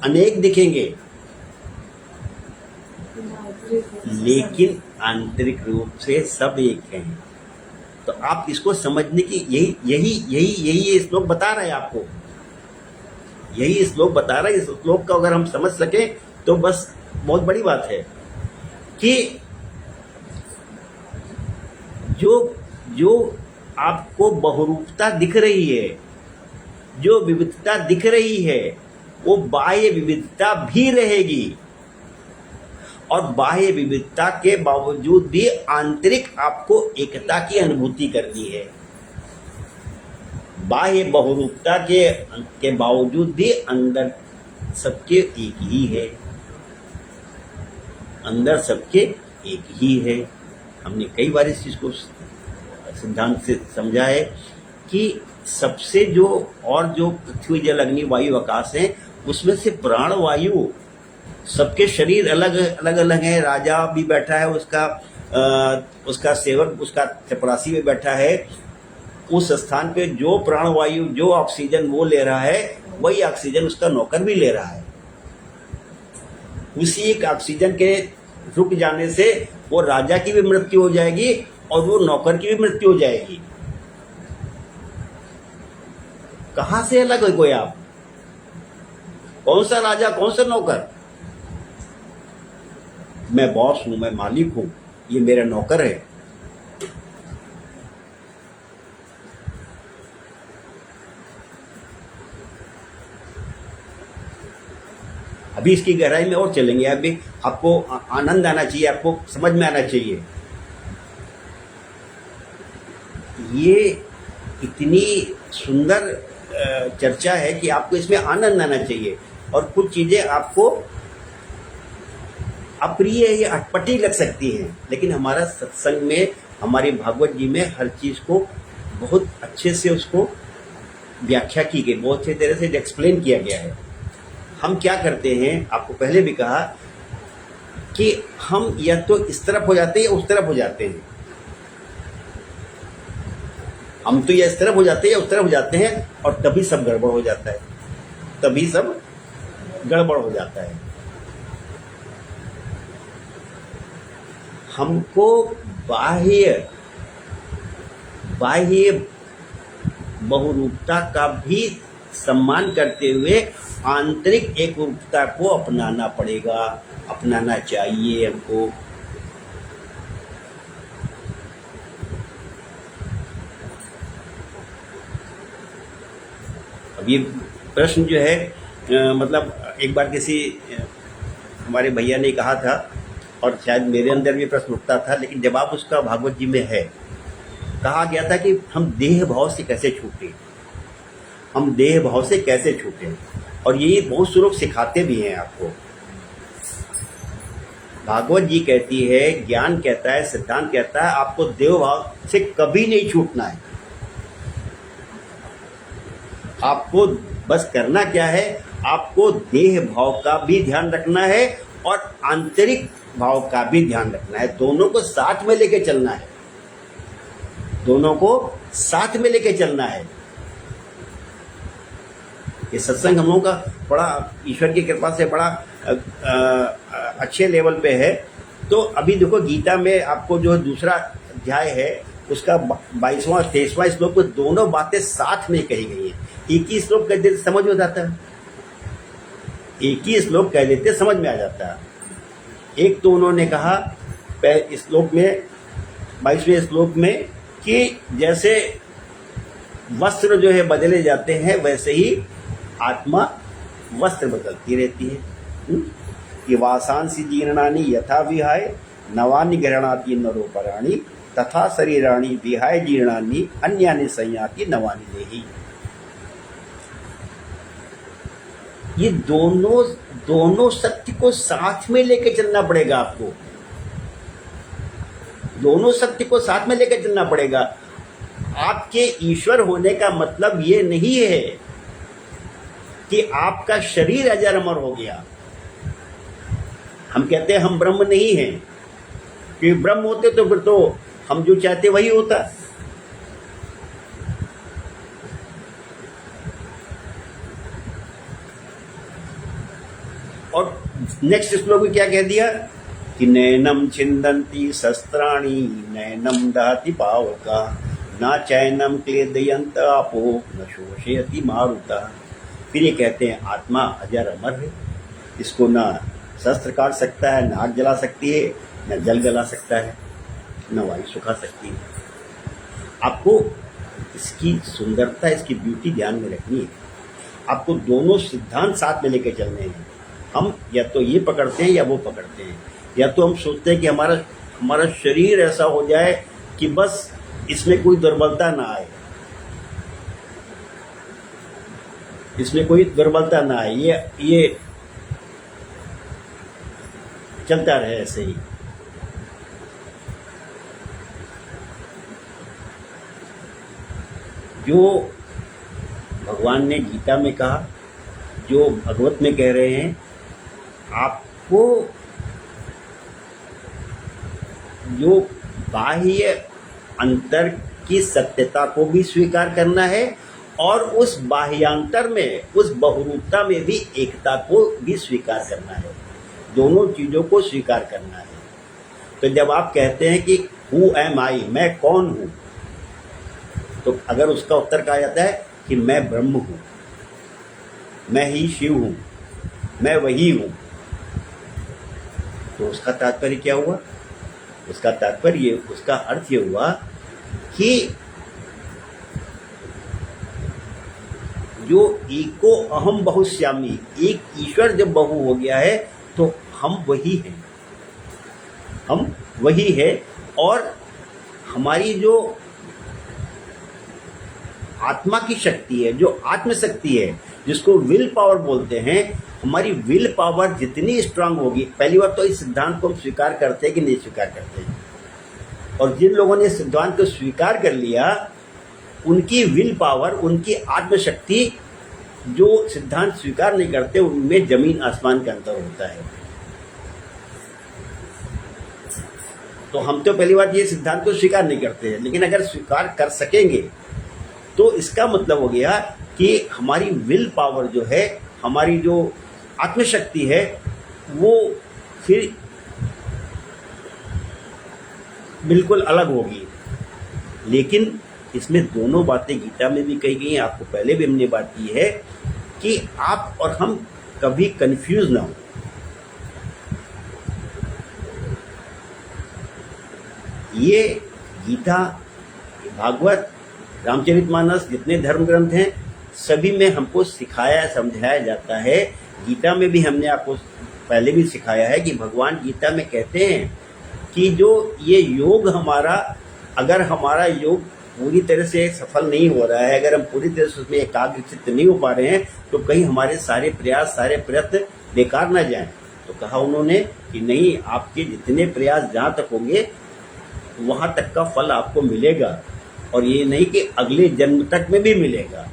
अनेक दिखेंगे, लेकिन आंतरिक रूप से सब एक हैं। तो आप इसको समझने की यही ये श्लोक बता रहा है आपको, यही श्लोक बता रहा है। इस श्लोक का अगर हम समझ सकें तो बस बहुत बड़ी बात है कि जो आपको बहुरूपता दिख रही है, जो विविधता दिख रही है, वो बाह्य विविधता भी रहेगी, और बाह्य विविधता के बावजूद भी आंतरिक आपको एकता की अनुभूति करनी है। बाह्य बहुरूपता के बावजूद भी अंदर सबके एक ही है, अंदर सबके एक ही है। हमने कई बार इस चीज को सिद्धांत से समझा है कि सबसे जो पृथ्वी जल अग्नि वायु आकाश है, उसमें से प्राण वायु, सबके शरीर अलग अलग हैं। राजा भी बैठा है, उसका सेवक, उसका चपरासी भी बैठा है। उस स्थान पे जो प्राणवायु, जो ऑक्सीजन वो ले रहा है, वही ऑक्सीजन उसका नौकर भी ले रहा है। उसी एक ऑक्सीजन के रुक जाने से वो राजा की भी मृत्यु हो जाएगी और वो नौकर की भी मृत्यु हो जाएगी। कहां से अलग हो गए आप? कौन सा राजा, कौन सा नौकर? मैं बॉस हूं, मैं मालिक हूं, ये मेरा नौकर है। अभी इसकी गहराई में और चलेंगे। अभी आपको आनंद आना चाहिए, आपको समझ में आना चाहिए। ये इतनी सुंदर चर्चा है कि आपको इसमें आनंद आना चाहिए, और कुछ चीजें आपको अप्रिय या अटपटी लग सकती हैं, लेकिन हमारा सत्संग में, हमारे भागवत जी में हर चीज को बहुत अच्छे से उसको व्याख्या की गई, बहुत अच्छे तरह से एक्सप्लेन किया गया है। हम क्या करते हैं, आपको पहले भी कहा कि हम या तो इस तरफ हो जाते हैं या उस तरफ हो जाते हैं। हम तो या इस तरफ हो जाते हैं या उस तरफ हो जाते हैं, और तभी सब गड़बड़ हो जाता है, तभी सब गड़बड़ हो जाता है। हमको बाह्य बहुरूपता का भी सम्मान करते हुए आंतरिक एक रूपता को अपनाना पड़ेगा, अपनाना चाहिए हमको। अब ये प्रश्न जो है मतलब एक बार किसी हमारे भैया ने कहा था, और शायद मेरे अंदर भी प्रश्न उठता था, लेकिन जवाब उसका भागवत जी में है। कहा गया था कि हम देह भाव से कैसे छूटे, हम देह भाव से कैसे छूटे, और यही बहुत से लोग सिखाते भी हैं आपको। भागवत जी कहती है, ज्ञान कहता है, सिद्धांत कहता है, आपको देह भाव से कभी नहीं छूटना है। आपको बस करना क्या है, आपको देह भाव का भी ध्यान रखना है और आंतरिक भाव का भी ध्यान रखना है। दोनों को साथ में लेके चलना है, दोनों को साथ में लेके चलना है। ये सत्संग हम लोगों का बड़ा ईश्वर की कृपा से बड़ा अच्छे लेवल पे है। तो अभी देखो गीता में आपको जो दूसरा अध्याय है उसका 22वां 23वां श्लोक में दोनों बातें साथ में कही गई हैं। एक ही श्लोक कह देते समझ में जाता है, एक ही श्लोक कह देते समझ में आ जाता है। एक तो उन्होंने कहा इस श्लोक में 22वें श्लोक में कि जैसे वस्त्र जो है बदले जाते हैं वैसे ही आत्मा वस्त्र बदलती रहती है। कि वासांसी जीर्णानि यथा विहाय नवानि ग्रहणाति नरोपराणि तथा शरीराणि विहाय जीर्णानि अन्यानि संयाति नवानि देहि। ये दोनों सत्य को साथ में लेके चलना पड़ेगा आपको, दोनों सत्य को साथ में लेकर चलना पड़ेगा। आपके ईश्वर होने का मतलब ये नहीं है कि आपका शरीर अजर अमर हो गया। हम कहते हैं हम ब्रह्म नहीं हैं, कि ब्रह्म होते तो फिर तो हम जो चाहते वही होता। और नेक्स्ट श्लोक में क्या कह दिया कि नैनम छिंदन्ति शस्त्राणि नैनम दहति पावका ना चैनम क्लेदयंत आपो न शोषयति मारुता। फिर ये कहते हैं आत्मा अजर अमर है, इसको ना शस्त्र काट सकता है, ना आग जला सकती है, न जल जला सकता है, न वायु सुखा सकती है। आपको इसकी सुंदरता, इसकी ब्यूटी ध्यान में रखनी है। आपको दोनों सिद्धांत साथ में लेके चलने हैं। हम या तो ये पकड़ते हैं या वो पकड़ते हैं, या तो हम सोचते हैं कि हमारा शरीर ऐसा हो जाए कि बस इसमें कोई दुर्बलता ना आए, इसमें कोई दुर्बलता ना आए, ये चलता रहे ऐसे ही। जो भगवान ने गीता में कहा, जो भगवत में कह रहे हैं, आपको जो बाह्य अंतर की सत्यता को भी स्वीकार करना है और उस बाह्यांतर में, उस बहुरूपता में भी एकता को भी स्वीकार करना है। दोनों चीजों को स्वीकार करना है। तो जब आप कहते हैं कि हु एम आई, मैं कौन हूं, तो अगर उसका उत्तर कहा जाता है कि मैं ब्रह्म हूं, मैं ही शिव हूं, मैं वही हूं, तो उसका तात्पर्य क्या हुआ? उसका तात्पर्य, उसका अर्थ ये हुआ कि जो एको अहम बहुश्यामी, एक ईश्वर जब बहु हो गया है तो हम वही हैं, हम वही है। और हमारी जो आत्मा की शक्ति है, जो आत्मशक्ति है, जिसको विल पावर बोलते हैं, हमारी विल पावर जितनी स्ट्रांग होगी, पहली बार तो इस सिद्धांत को हम स्वीकार करते हैं कि नहीं स्वीकार करते हैं, और जिन लोगों ने इस सिद्धांत को स्वीकार कर लिया उनकी विल पावर, उनकी आत्मशक्ति, जो सिद्धांत स्वीकार नहीं करते उनमें जमीन आसमान का अंतर होता है। तो हम तो पहली बार ये सिद्धांत को स्वीकार नहीं करते हैं, लेकिन अगर स्वीकार कर सकेंगे तो इसका मतलब हो गया कि हमारी विल पावर जो है, हमारी जो आत्मशक्ति है, वो फिर बिल्कुल अलग होगी। लेकिन इसमें दोनों बातें गीता में भी कही गई हैं, आपको पहले भी हमने बात की है कि आप और हम कभी कंफ्यूज ना हो। ये गीता, भागवत, रामचरितमानस, जितने धर्म ग्रंथ हैं, सभी में हमको सिखाया समझाया जाता है। गीता में भी हमने आपको पहले भी सिखाया है कि भगवान गीता में कहते हैं कि जो ये योग हमारा, अगर हमारा योग पूरी तरह से सफल नहीं हो रहा है, अगर हम पूरी तरह से उसमें एकाग्रचित्त नहीं हो पा रहे हैं, तो कहीं हमारे सारे प्रयास सारे प्रयत्न बेकार ना जाएं। तो कहा उन्होंने कि नहीं, आपके जितने प्रयास जहाँ तक होंगे वहाँ तक का फल आपको मिलेगा, और ये नहीं कि अगले जन्म तक में भी मिलेगा।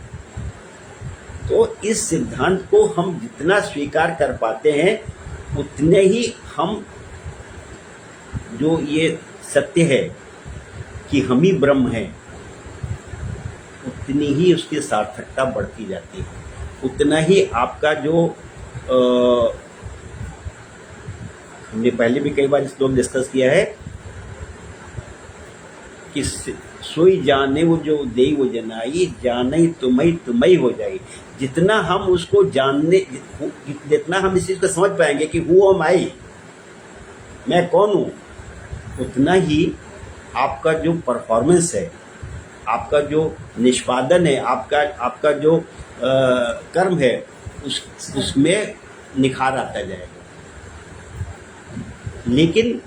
तो इस सिद्धांत को हम जितना स्वीकार कर पाते हैं उतने ही हम, जो ये सत्य है कि हम ही ब्रह्म हैं, उतनी ही उसकी सार्थकता बढ़ती जाती है, उतना ही आपका जो हमने पहले भी कई बार इस लोग डिस्कस किया है कि सोई जाने वो जो देई वो जनाई, जाने तुम्हें तुम्हें हो जाए। जितना हम उसको जानने, जितना हम इस चीज़ को समझ पाएंगे कि हु एम आई, मैं कौन हूँ, उतना ही आपका जो परफॉर्मेंस है, आपका जो निष्पादन है, आपका जो कर्म है, उसमें निखार आता जाएगा। लेकिन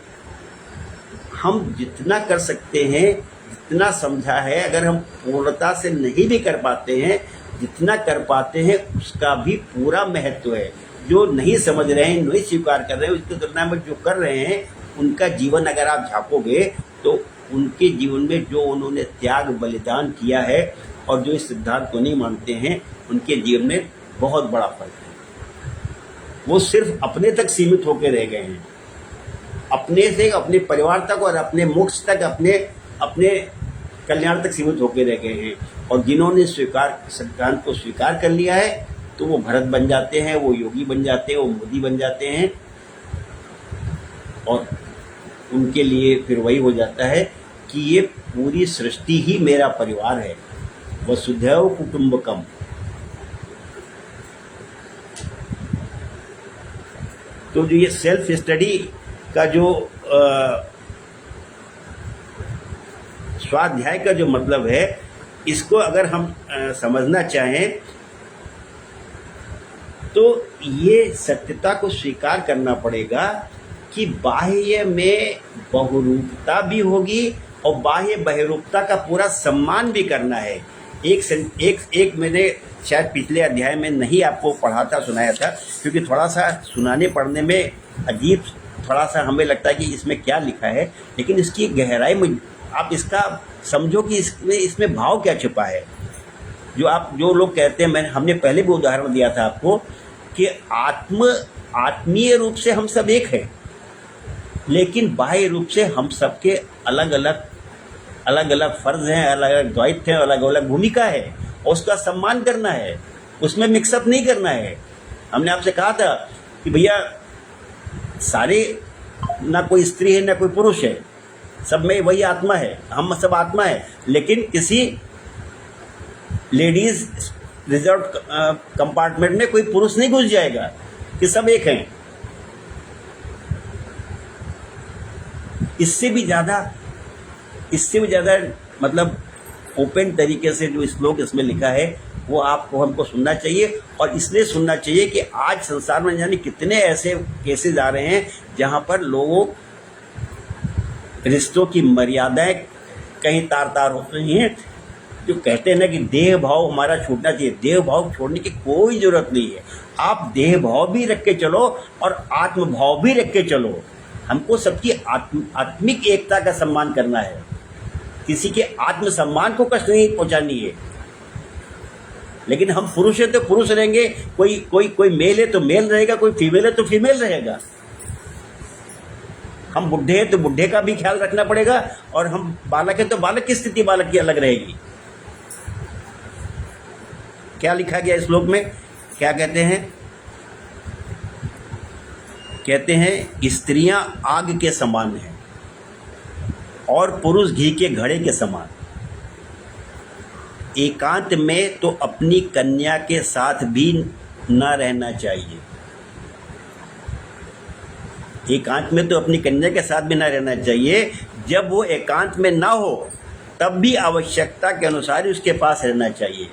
हम जितना कर सकते हैं, जितना समझा है, अगर हम पूर्णता से नहीं भी कर पाते हैं, जितना कर पाते हैं उसका भी पूरा महत्व है। जो नहीं समझ रहे हैं, नहीं स्वीकार कर रहे हैं, उसकी तुलना में जो कर रहे हैं, उनका जीवन अगर आप झाँकोगे तो उनके जीवन में जो उन्होंने त्याग बलिदान किया है और जो इस सिद्धांत को नहीं मानते हैं, उनके जीवन में बहुत बड़ा फर्क है। वो सिर्फ अपने तक सीमित होकर रह गए हैं, अपने से अपने परिवार तक और अपने मोक्ष तक, अपने कल्याण तक सीमित होकर रह गए हैं। और जिन्होंने सिद्धांत को स्वीकार कर लिया है, तो वो भरत बन जाते हैं, वो योगी बन जाते हैं, वो मोदी बन जाते हैं, और उनके लिए फिर वही हो जाता है कि ये पूरी सृष्टि ही मेरा परिवार है, वसुधैव कुटुंबकम। तो जो ये सेल्फ स्टडी का जो स्वाध्याय का जो मतलब है, इसको अगर हम समझना चाहें तो ये सत्यता को स्वीकार करना पड़ेगा कि बाह्य में बहुरूपता भी होगी और बाह्य बहिरूपता का पूरा सम्मान भी करना है। एक मैंने शायद पिछले अध्याय में नहीं आपको पढ़ा था, सुनाया था, क्योंकि थोड़ा सा सुनाने पढ़ने में अजीब, थोड़ा सा हमें लगता है कि इसमें क्या लिखा है, लेकिन इसकी गहराई में आप इसका समझो कि इसमें भाव क्या छिपा है। जो लोग कहते हैं, हमने पहले भी उदाहरण दिया था आपको कि आत्मीय रूप से हम सब एक हैं, लेकिन बाह्य रूप से हम सबके अलग अलग फर्ज हैं, अलग अलग दायित्व हैं, अलग अलग भूमिका है, और उसका सम्मान करना है, उसमें मिक्सअप नहीं करना है। हमने आपसे कहा था कि भैया सारे, ना कोई स्त्री है ना कोई पुरुष है, सब में वही आत्मा है, हम सब आत्मा है, लेकिन किसी लेडीज रिजर्व कंपार्टमेंट में कोई पुरुष नहीं घुस जाएगा कि सब एक हैं। इससे भी ज़्यादा मतलब ओपन तरीके से जो श्लोक इसमें लिखा है वो आपको हमको सुनना चाहिए, और इसलिए सुनना चाहिए कि आज संसार में जाने कितने ऐसे केसेस आ रहे हैं जहाँ पर लोगों रिश्तों की मर्यादाएं कहीं तार हो रही हैं। जो कहते हैं ना कि देह भाव हमारा छूटना चाहिए, देह भाव छोड़ने की कोई ज़रूरत नहीं है। आप देह भाव भी रख के चलो और आत्म भाव भी रख के चलो। हमको सबकी आत्मिक एकता का सम्मान करना है, किसी के आत्म सम्मान को कष्ट नहीं पहुंचानी है। लेकिन हम पुरुष है तो पुरुष रहेंगे, कोई मेल है तो मेल रहेगा, कोई फीमेल है तो फीमेल रहेगा। हम बुढ़े हैं तो बुढ़े का भी ख्याल रखना पड़ेगा, और हम बालक हैं तो बालक की स्थिति बालक की अलग रहेगी। क्या लिखा गया इस श्लोक में, क्या कहते हैं स्त्रियां आग के समान हैं और पुरुष घी के घड़े के समान। एकांत में तो अपनी कन्या के साथ भी न रहना चाहिए, एकांत में तो अपनी कन्या के साथ भी न रहना चाहिए। जब वो एकांत में ना हो तब भी आवश्यकता के अनुसार उसके पास रहना चाहिए।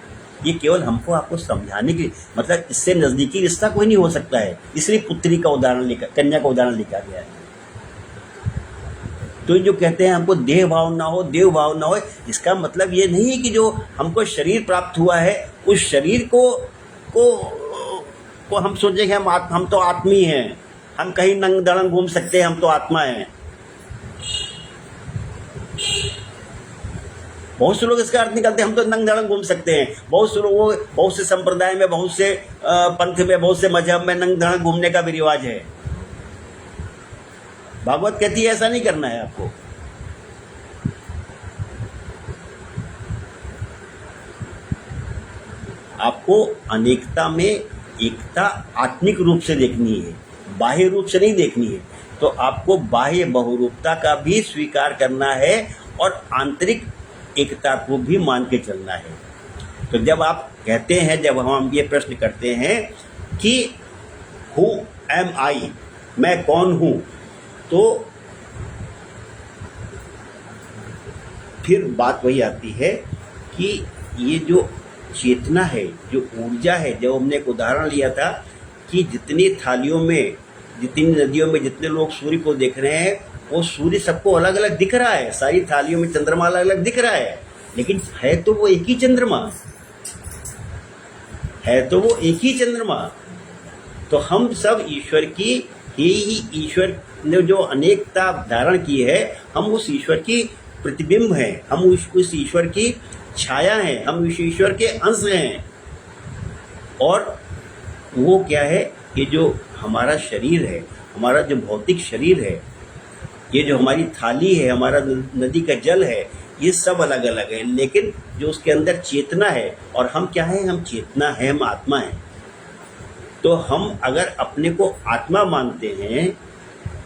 ये केवल हमको आपको समझाने की, मतलब इससे नज़दीकी रिश्ता कोई नहीं हो सकता है, इसलिए पुत्री का उदाहरण लेकर, कन्या का उदाहरण लिखा गया है। तो जो कहते हैं हमको देह भाव ना हो, देव भाव ना हो, इसका मतलब ये नहीं है कि जो हमको शरीर प्राप्त हुआ है उस शरीर को हम सोचे कि हम तो आत्मी हैं, हम कहीं नंग दड़ंग घूम सकते हैं, हम तो आत्मा हैं। बहुत से लोग इसका अर्थ निकालते हैं हम तो नंग दड़ंग घूम सकते हैं। बहुत से लोगों, बहुत से संप्रदाय में, बहुत से पंथ में, बहुत से मजहब में नंग दड़ंग घूमने का भी रिवाज है। भागवत कहती है ऐसा नहीं करना है आपको। आपको अनेकता में एकता आत्मिक रूप से देखनी है, बाह्य रूप से नहीं देखनी है। तो आपको बाह्य बहुरूपता का भी स्वीकार करना है और आंतरिक एकता को भी मान के चलना है। तो जब आप कहते हैं, जब हम ये प्रश्न करते हैं कि हु एम आई, मैं कौन हूँ, तो फिर बात वही आती है कि ये जो चेतना है, जो ऊर्जा है, जब हमने एक उदाहरण लिया था कि जितनी थालियों में, जितनी नदियों में जितने लोग सूर्य को देख रहे हैं, वो सूर्य सबको अलग अलग दिख रहा है, सारी थालियों में चंद्रमा अलग अलग दिख रहा है, लेकिन है तो वो एक ही चंद्रमा, है तो वो एक ही चंद्रमा। तो हम सब ईश्वर की ही ईश्वर ने जो अनेकता धारण की है, हम उस ईश्वर की प्रतिबिंब हैं, हम उस ईश्वर की छाया हैं, हम उस ईश्वर के अंश हैं। और वो क्या है, ये जो हमारा शरीर है, हमारा जो भौतिक शरीर है, ये जो हमारी थाली है, हमारा नदी का जल है, ये सब अलग अलग है, लेकिन जो उसके अंदर चेतना है, और हम क्या है, हम चेतना है, हम आत्मा है। तो हम अगर अपने को आत्मा मानते हैं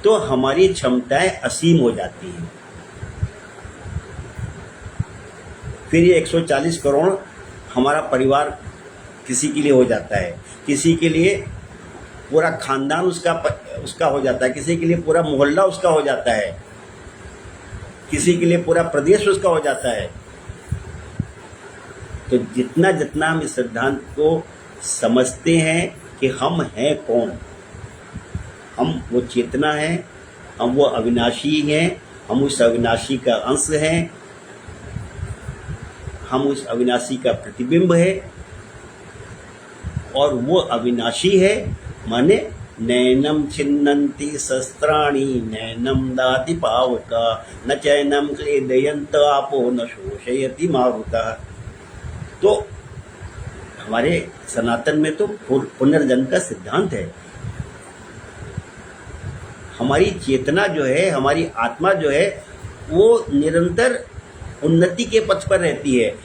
तो हमारी क्षमताएं असीम हो जाती हैं। फिर ये 140 करोड़ हमारा परिवार किसी के लिए हो जाता है, किसी के लिए पूरा खानदान उसका हो जाता है, किसी के लिए पूरा मोहल्ला उसका हो जाता है, किसी के लिए पूरा प्रदेश उसका हो जाता है। तो जितना जितना हम इस सिद्धांत को समझते हैं कि हम हैं कौन, हम वो चेतना हैं, हम वो अविनाशी हैं, हम उस अविनाशी का अंश हैं, हम उस अविनाशी का प्रतिबिंब है, और वो अविनाशी है, माने नैनम छिन्नन्ति शस्त्राणि नैनम दाति पावका न चैनम क्लेदयन्त आपो न शोषयति मारुता। तो हमारे सनातन में तो पुनर्जन्म का सिद्धांत है। हमारी चेतना जो है, हमारी आत्मा जो है, वो निरंतर उन्नति के पथ पर रहती है।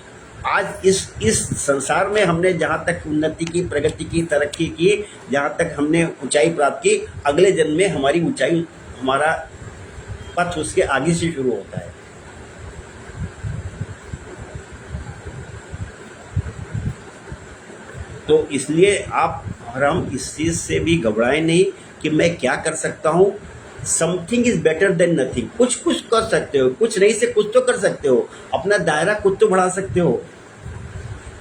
आज इस संसार में हमने जहाँ तक उन्नति की, प्रगति की, तरक्की की, जहाँ तक हमने ऊंचाई प्राप्त की, अगले जन्म में हमारी ऊंचाई, हमारा पथ उसके आगे से शुरू होता है। तो इसलिए आप और हम इस चीज़ से भी घबराएं नहीं कि मैं क्या कर सकता हूँ। Something is better than nothing. कुछ कुछ कर सकते हो, कुछ नहीं से कुछ तो कर सकते हो, अपना दायरा कुछ तो बढ़ा सकते हो।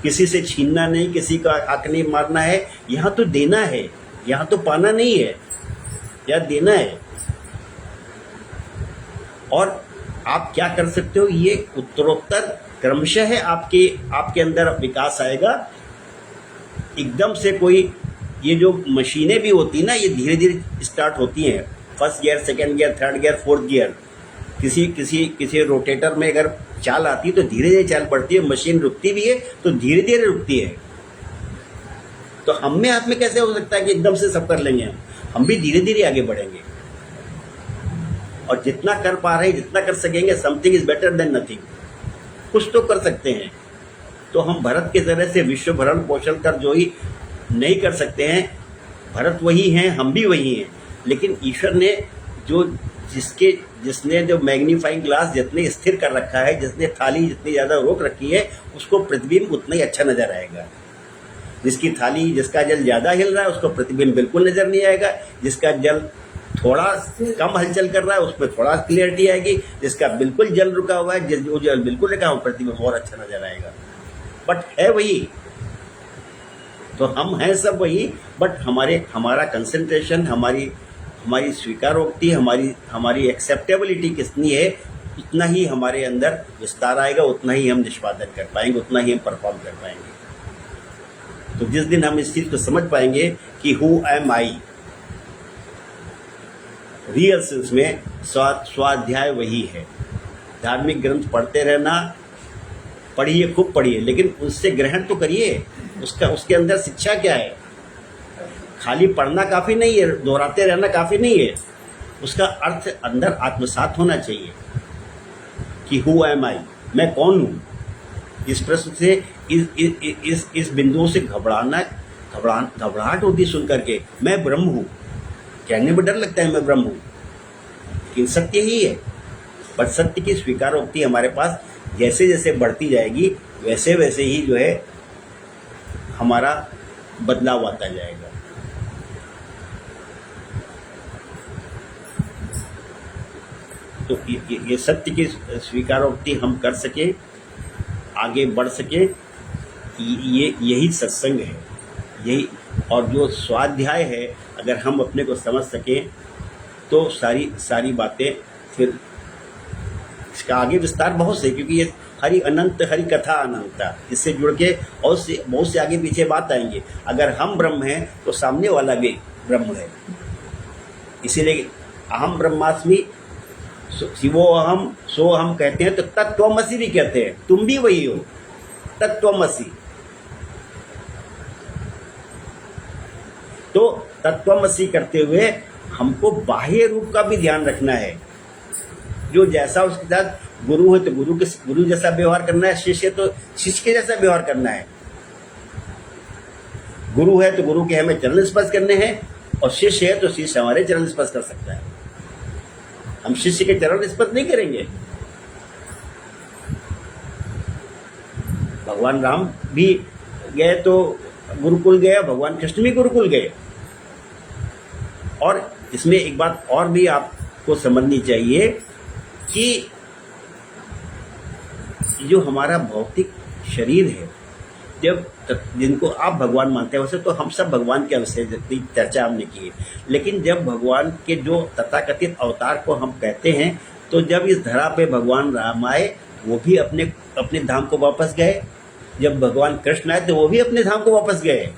किसी से छीनना नहीं, किसी का हक नहीं मारना है। यहाँ तो देना है, यहाँ तो पाना नहीं है, यहाँ देना है। और आप क्या कर सकते हो, ये उत्तरोत्तर क्रमशः है आपके अंदर विकास आएगा। एकदम से कोई, ये जो मशीनें भी होती है ना, ये धीरे धीरे स्टार्ट होती हैं। First gear, second gear, third gear, fourth gear. किसी रोटेटर में अगर चाल आती है तो धीरे धीरे चाल पड़ती है, मशीन रुकती भी है तो धीरे धीरे रुकती है। तो हम में हाथ में कैसे हो सकता है कि एकदम से सब कर लेंगे? हम भी धीरे धीरे आगे बढ़ेंगे, और जितना कर पा रहे हैं, जितना कर सकेंगे, something is better than nothing. कुछ तो कर सकते हैं। तो हम भरत के तरह से विश्व भरण पोषण कर जो ही नहीं कर सकते हैं, भरत वही हैं, हम भी वही हैं। लेकिन ईश्वर ने जिसने जो मैग्नीफाइंग ग्लास जितने स्थिर कर रखा है, जिसने थाली जितनी ज़्यादा रोक रखी है, उसको प्रतिबिंब उतना ही अच्छा नजर आएगा। जिसका जल ज़्यादा हिल रहा है उसको प्रतिबिंब बिल्कुल नजर नहीं आएगा। जिसका जल थोड़ा कम हलचल कर रहा है उसमें थोड़ा क्लियरिटी आएगी। जिसका बिल्कुल जल रुका हुआ है, जो जल बिल्कुल रुका हुआ, प्रतिबिंब और अच्छा नजर आएगा। बट है वही, तो हम हैं सब वही, बट हमारा कंसंट्रेशन, हमारी स्वीकारोक्ति, हमारी एक्सेप्टेबिलिटी कितनी है, उतना ही हमारे अंदर विस्तार आएगा, उतना ही हम निष्पादन कर पाएंगे, उतना ही हम परफॉर्म कर पाएंगे। तो जिस दिन हम इस चीज़ को समझ पाएंगे कि who am I, real sense में स्वाध्याय वही है। धार्मिक ग्रंथ पढ़ते रहना, पढ़िए, खूब पढ़िए, लेकिन उससे ग्रहण तो करिए, उसके अंदर शिक्षा क्या है। खाली पढ़ना काफ़ी नहीं है, दोहराते रहना काफ़ी नहीं है, उसका अर्थ अंदर आत्मसात होना चाहिए कि हु एम आई, मैं कौन हूँ। इस प्रश्न से, इस बिंदुओं से घबराहट होती सुन करके, मैं ब्रह्म हूँ, कहने में डर लगता है मैं ब्रह्म हूँ, लेकिन सत्य ही है। पर सत्य की स्वीकारोक्ति हमारे पास जैसे जैसे बढ़ती जाएगी, वैसे वैसे ही जो है हमारा बदलाव आता जाएगा। तो ये सत्य की स्वीकारोक्ति हम कर सके, आगे बढ़ सके, यही सत्संग है, यही। और जो स्वाध्याय है, अगर हम अपने को समझ सकें तो सारी बातें, फिर इसका आगे विस्तार बहुत से, क्योंकि ये हरि अनंत, हरि कथा अनंता, इससे जुड़ के और से बहुत से आगे पीछे बात आएंगे। अगर हम ब्रह्म हैं तो सामने वाला भी ब्रह्म है। इसीलिए अहम ब्रह्मास्मि शिवो अहम सो हम कहते हैं, तो तत्त्वमसि भी कहते हैं, तुम भी वही हो, तत्त्वमसि। तो तत्त्वमसि करते हुए हमको बाह्य रूप का भी ध्यान रखना है। जो जैसा उसके साथ गुरु है तो गुरु जैसा व्यवहार करना है, शिष्य है तो शिष्य के जैसा व्यवहार करना है। गुरु है तो गुरु के हमें चरण स्पर्श करने हैं, और शिष्य है तो शिष्य हमारे चरण स्पर्श कर सकता है। हम शिष्य के चरण स्पर्श नहीं करेंगे। भगवान राम भी गए तो गुरुकुल गए, भगवान कृष्ण भी गुरुकुल गए। और इसमें एक बात और भी आपको समझनी चाहिए कि जो हमारा भौतिक शरीर है, जब जिनको आप भगवान मानते हैं, वैसे तो हम सब भगवान के अवसर की चर्चा हमने की है, लेकिन जब भगवान के जो तथाकथित अवतार को हम कहते हैं, तो जब इस धरा पे भगवान राम आए, वो भी अपने धाम को वापस गए। जब भगवान कृष्ण आए तो वो भी अपने धाम को वापस गए।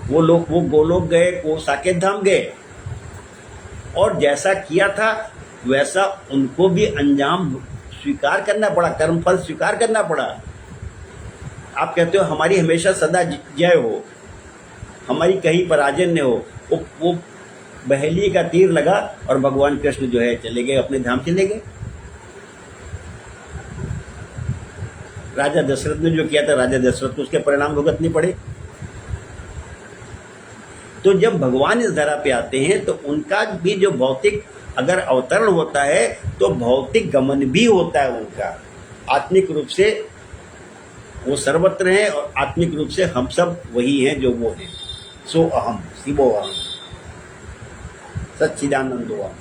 वो गोलोक गए, वो साकेत धाम गए, और जैसा किया था वैसा उनको भी अंजाम स्वीकार करना पड़ा, कर्मफल स्वीकार करना पड़ा। आप कहते हो हमारी हमेशा सदा जय हो, हमारी कहीं पराजय न हो। वो बहेलिए का तीर लगा और भगवान कृष्ण जो है चले गए, अपने धाम चले गए। राजा दशरथ ने जो किया था, राजा दशरथ को उसके परिणाम भुगतने पड़े। तो जब भगवान इस धरा पे आते हैं तो उनका भी जो भौतिक अगर अवतरण होता है तो भौतिक गमन भी होता है उनका। आत्मिक रूप से वो सर्वत्र हैं और आत्मिक रूप से हम सब वही हैं जो वो हैं। सो अहम शिवो अहम सच्चिदानंदो अहम।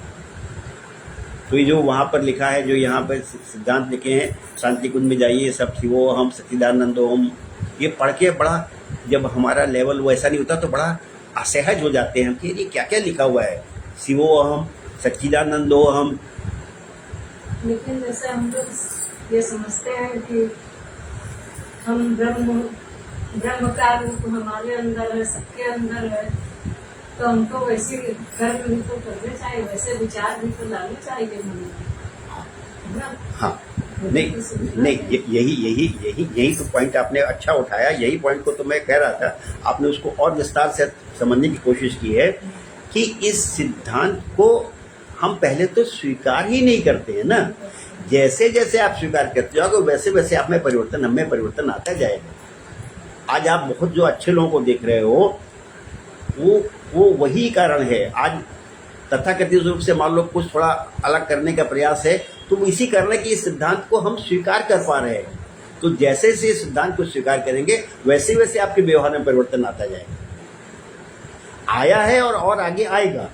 तो ये जो वहाँ पर लिखा है, जो यहाँ पर सिद्धांत लिखे हैं, शांति कुंज में जाइए, सब शिवो अहम सच्चिदानंदो अहम, ये पढ़ के बड़ा, जब हमारा लेवल वो ऐसा नहीं होता तो बड़ा असहज हो जाते हैं कि ये क्या क्या लिखा हुआ है, शिवो अहम सच्चिदानंदो अहम। लेकिन जैसे हम लोग ये समझते हैं कि हम ब्रह्म का रूप हमारे अंदर है, सबके अंदर है, तो हमको वैसे कर्म भी तो करने चाहिए, वैसे विचार भी तो लाने चाहिए मन में। हाँ, नहीं, यही तो पॉइंट आपने अच्छा उठाया। यही पॉइंट को तो मैं कह रहा था, आपने उसको और विस्तार से समझने की कोशिश की है कि इस सिद्धांत को हम पहले तो स्वीकार ही नहीं करते हैं ना। जैसे जैसे आप स्वीकार करते जाओगे वैसे वैसे आप में परिवर्तन, हम में परिवर्तन आता जाएगा। आज आप बहुत जो अच्छे लोगों को देख रहे हो, वो वही कारण है। आज तथाकथित रूप से मान लो कुछ थोड़ा अलग करने का प्रयास है, तो इसी कारण है कि इस सिद्धांत को हम स्वीकार कर पा रहे हैं। तो जैसे जैसे इस सिद्धांत को स्वीकार करेंगे वैसे वैसे आपके व्यवहार में परिवर्तन आता जाएगा। आया है और आगे आएगा।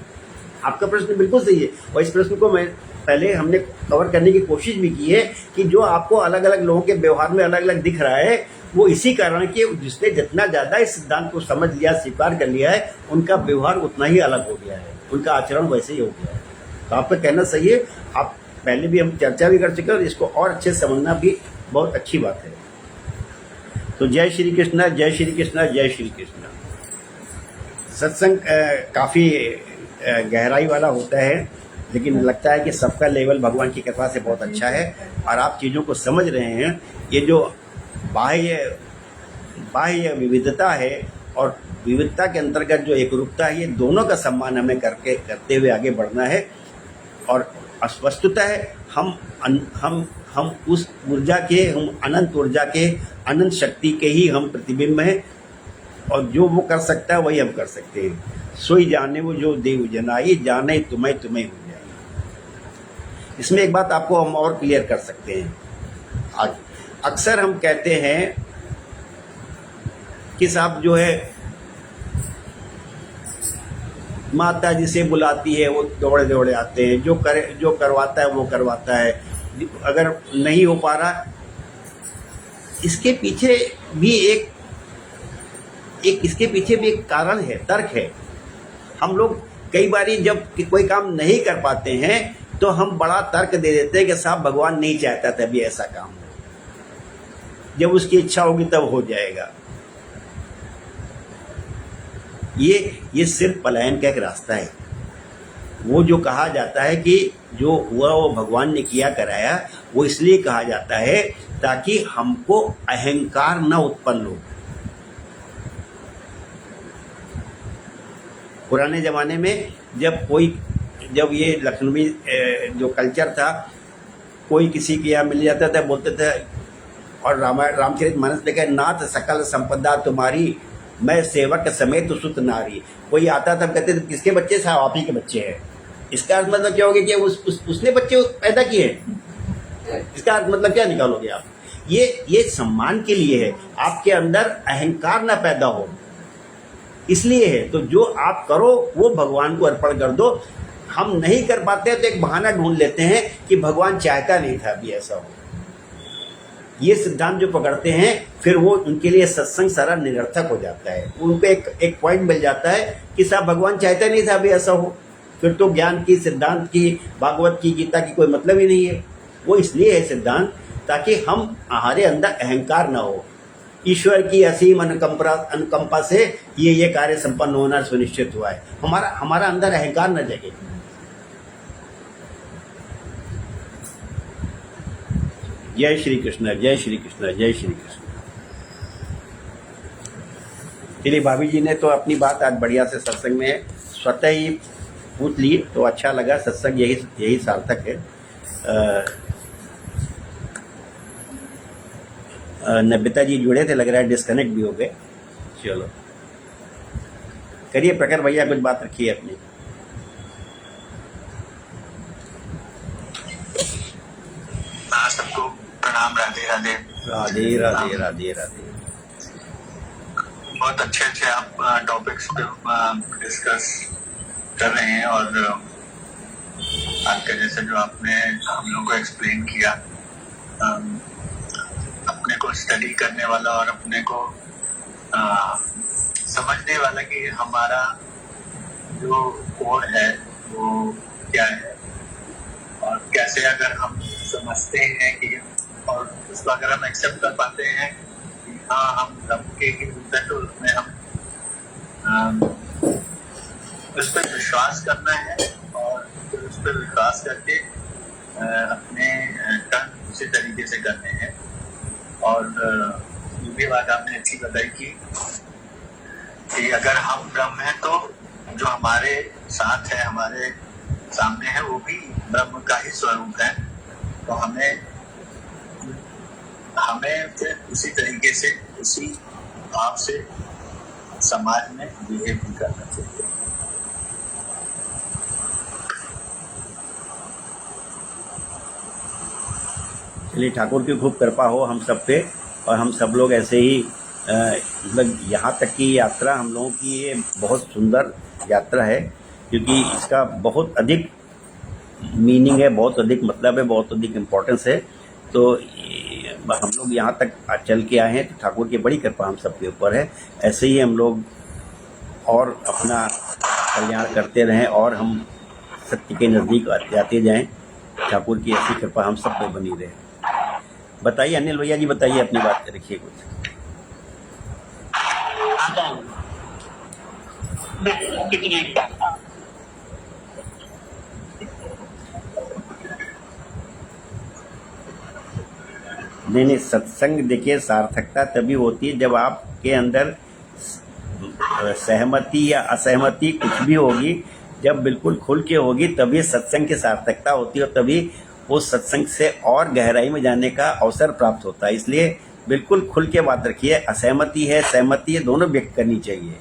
आपका प्रश्न बिल्कुल सही है, और इस प्रश्न को मैं पहले हमने कवर करने की कोशिश भी की है कि जो आपको अलग अलग लोगों के व्यवहार में अलग अलग दिख रहा है, वो इसी कारण कि जिसने जितना ज़्यादा इस सिद्धांत को समझ लिया, स्वीकार कर लिया है, उनका व्यवहार उतना ही अलग हो गया है, उनका आचरण वैसे ही हो गया है। तो आपका कहना सही है, आप पहले भी हम चर्चा भी कर चुके हैं, और इसको और अच्छे से समझना भी बहुत अच्छी बात है। तो जय श्री कृष्ण, जय श्री कृष्ण, जय श्री कृष्ण। सत्संग काफ़ी गहराई वाला होता है, लेकिन लगता है कि सबका लेवल भगवान की कृपा से बहुत अच्छा है, और आप चीज़ों को समझ रहे हैं। ये जो बाह्य विविधता है और विविधता के अंतर्गत जो एकरूपता है, ये दोनों का सम्मान हमें करते हुए आगे बढ़ना है। और वस्तुतः हम उस ऊर्जा के, हम अनंत ऊर्जा के, अनंत शक्ति के ही हम प्रतिबिंब हैं, और जो वो कर सकता है वही हम कर सकते हैं। सोई जाने वो जो देव जनाई, जाने तुम्हें हो जाए। इसमें एक बात आपको हम और क्लियर कर सकते हैं। आज अक्सर हम कहते हैं कि साहब जो है माता जिसे बुलाती है वो दौड़े दौड़े आते हैं, जो करवाता है वो करवाता है, अगर नहीं हो पा रहा, इसके पीछे भी एक इसके पीछे भी एक कारण है, तर्क है। हम लोग कई बारी जब कोई काम नहीं कर पाते हैं तो हम बड़ा तर्क दे देते हैं कि साहब भगवान नहीं चाहता था भी ऐसा काम हो, जब उसकी इच्छा होगी तब हो जाएगा। ये सिर्फ पलायन का एक रास्ता है। वो जो कहा जाता है कि जो हुआ वो भगवान ने किया कराया, वो इसलिए कहा जाता है ताकि हमको अहंकार न उत्पन्न हो। पुराने ज़माने में जब ये लक्ष्मी जो कल्चर था, कोई किसी के यहाँ मिल जाता था, बोलते थे, और रामचरितमानस में कहे, नाथ सकल संपदा तुम्हारी, मैं सेवक समेत सुत नारी। कोई आता था, कहते थे किसके बच्चे? साहब आप ही के बच्चे हैं। इसका अर्थ मतलब क्या होगा कि उसने बच्चे पैदा किए हैं? इसका अर्थ मतलब क्या निकालोगे आप? ये सम्मान के लिए है, आपके अंदर अहंकार ना पैदा हो, इसलिए है। तो जो आप करो वो भगवान को अर्पण कर दो। हम नहीं कर पाते तो एक बहाना ढूंढ लेते हैं कि भगवान चाहता नहीं था अभी ऐसा हो। ये सिद्धांत जो पकड़ते हैं, फिर वो उनके लिए सत्संग सारा निरर्थक हो जाता है। उनको एक पॉइंट मिल जाता है कि साहब भगवान चाहता नहीं था अभी ऐसा हो, फिर तो ज्ञान की, सिद्धांत की, भागवत की, गीता की कोई मतलब ही नहीं है। वो इसलिए है सिद्धांत ताकि हमारे अंदर अहंकार ना हो। ईश्वर की असीम अनुकंपा से ये कार्य संपन्न होना सुनिश्चित हुआ है। हमारा अंदर अहंकार न जगे। जय श्री कृष्ण, जय श्री कृष्ण, जय श्री कृष्ण। चलिए, भाभी जी ने तो अपनी बात आज बढ़िया से सत्संग में स्वतः ही पूछ ली, तो अच्छा लगा। सत्संग यही सार्थक है। नब्बेता जी जुड़े थे, लग रहा है डिस्कनेक्ट भी हो गए। चलो करिए, प्रखर भैया कुछ बात रखिए अपनी। सबको प्रणाम, राधे राधे। राधे राधे राधे राधे। बहुत अच्छे आप टॉपिक्स पे डिस्कस कर रहे हैं, और आपके जैसे जो आपने हम लोगों को एक्सप्लेन किया, अपने को स्टडी करने वाला और अपने को समझने वाला कि हमारा जो कोड है वो क्या है, और कैसे अगर हम समझते हैं कि, और उसको अगर हम एक्सेप्ट कर पाते हैं कि हाँ हम ब्रह्म के ही रूप है, तो उसमें हम उस पर विश्वास करना है, और फिर उस पर विश्वास करके अपने कर्म उसी तरीके से करने हैं। और ये भी बात आपने अच्छी बताई कि अगर हम ब्रह्म हैं तो जो हमारे साथ है, हमारे सामने है, वो भी ब्रह्म का ही स्वरूप है। तो हमें फिर उसी तरीके से, उसी भाव से समाज में बिहेव भी करना चाहिए। चलिए, ठाकुर की खूब कृपा हो हम सब पे, और हम सब लोग ऐसे ही मतलब यहाँ तक की यात्रा हम लोगों की ये बहुत सुंदर यात्रा है। क्योंकि इसका बहुत अधिक मीनिंग है, बहुत अधिक मतलब है, बहुत अधिक इम्पोर्टेंस है। तो हम लोग यहाँ तक चल के आए हैं तो ठाकुर की बड़ी कृपा हम सबके ऊपर है। ऐसे ही हम लोग और अपना कल्याण करते रहें और हम सत्य के नज़दीक जाते जाएं। ठाकुर की ऐसी कृपा हम सब पे बनी रहे। बताइए अनिल भैया जी, बताइए अपनी बात रखिए कुछ। नहीं नहीं, सत्संग देखिए सार्थकता तभी होती है जब आपके अंदर सहमति या असहमति कुछ भी होगी, जब बिल्कुल खुल के होगी तभी सत्संग की सार्थकता होती है और तभी उस सत्संग से और गहराई में जाने का अवसर प्राप्त होता है। इसलिए बिल्कुल खुल के बात रखिए। असहमति है, सहमति है, दोनों व्यक्त करनी चाहिए।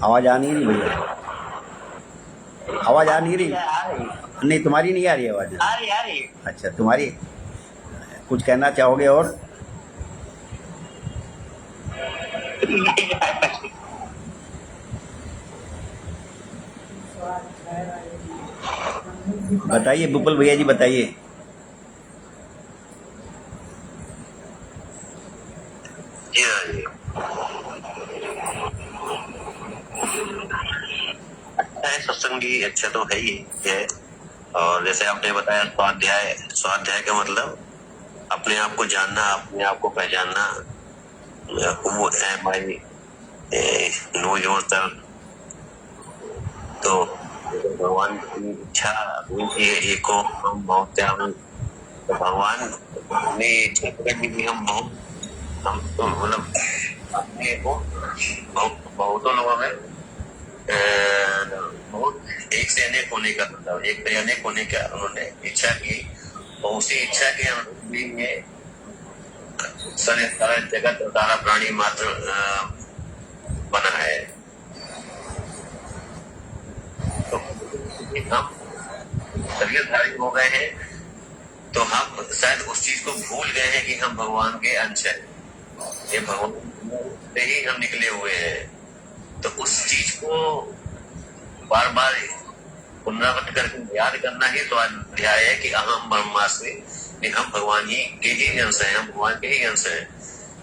आवाज आ नहीं रही भैया? आवाज आ नहीं रही? नहीं, तुम्हारी नहीं आ रही आवाज। आ रही। अच्छा, तुम्हारी कुछ कहना चाहोगे और? बताइए बुपल भैया जी, बताइए। सत्संगी अच्छा तो है ही है। और जैसे आपने बताया स्वाध्याय, स्वाध्याय का मतलब अपने आप को जानना, अपने आप को पहचानना। वो एम आई नो योरसेल्फ। तो भगवान की इच्छा ये को हम बहुत तो भगवान ने इच्छा करके भी हम बहुत, हम तो मतलब अपने को बहुतों लोगों में बहुत एक से अनेक होने का मतलब, एक से अनेक होने का उन्होंने इच्छा की। और उसी इच्छा के लिए सारा जगत और सारा प्राणी मात्र बना है। तो हम शरीरधारी हो गए हैं तो हम शायद उस चीज को भूल गए हैं कि हम भगवान के अंश हैं। ये भगवान से ही हम निकले हुए हैं। तो उस चीज को बार बार पुनरावृत्त करके याद करना ही तो अध्याय है कि अहम ब्रह्मास्मि, हम भगवान ही के ही अंश हैं, हम भगवान के ही अंश हैं।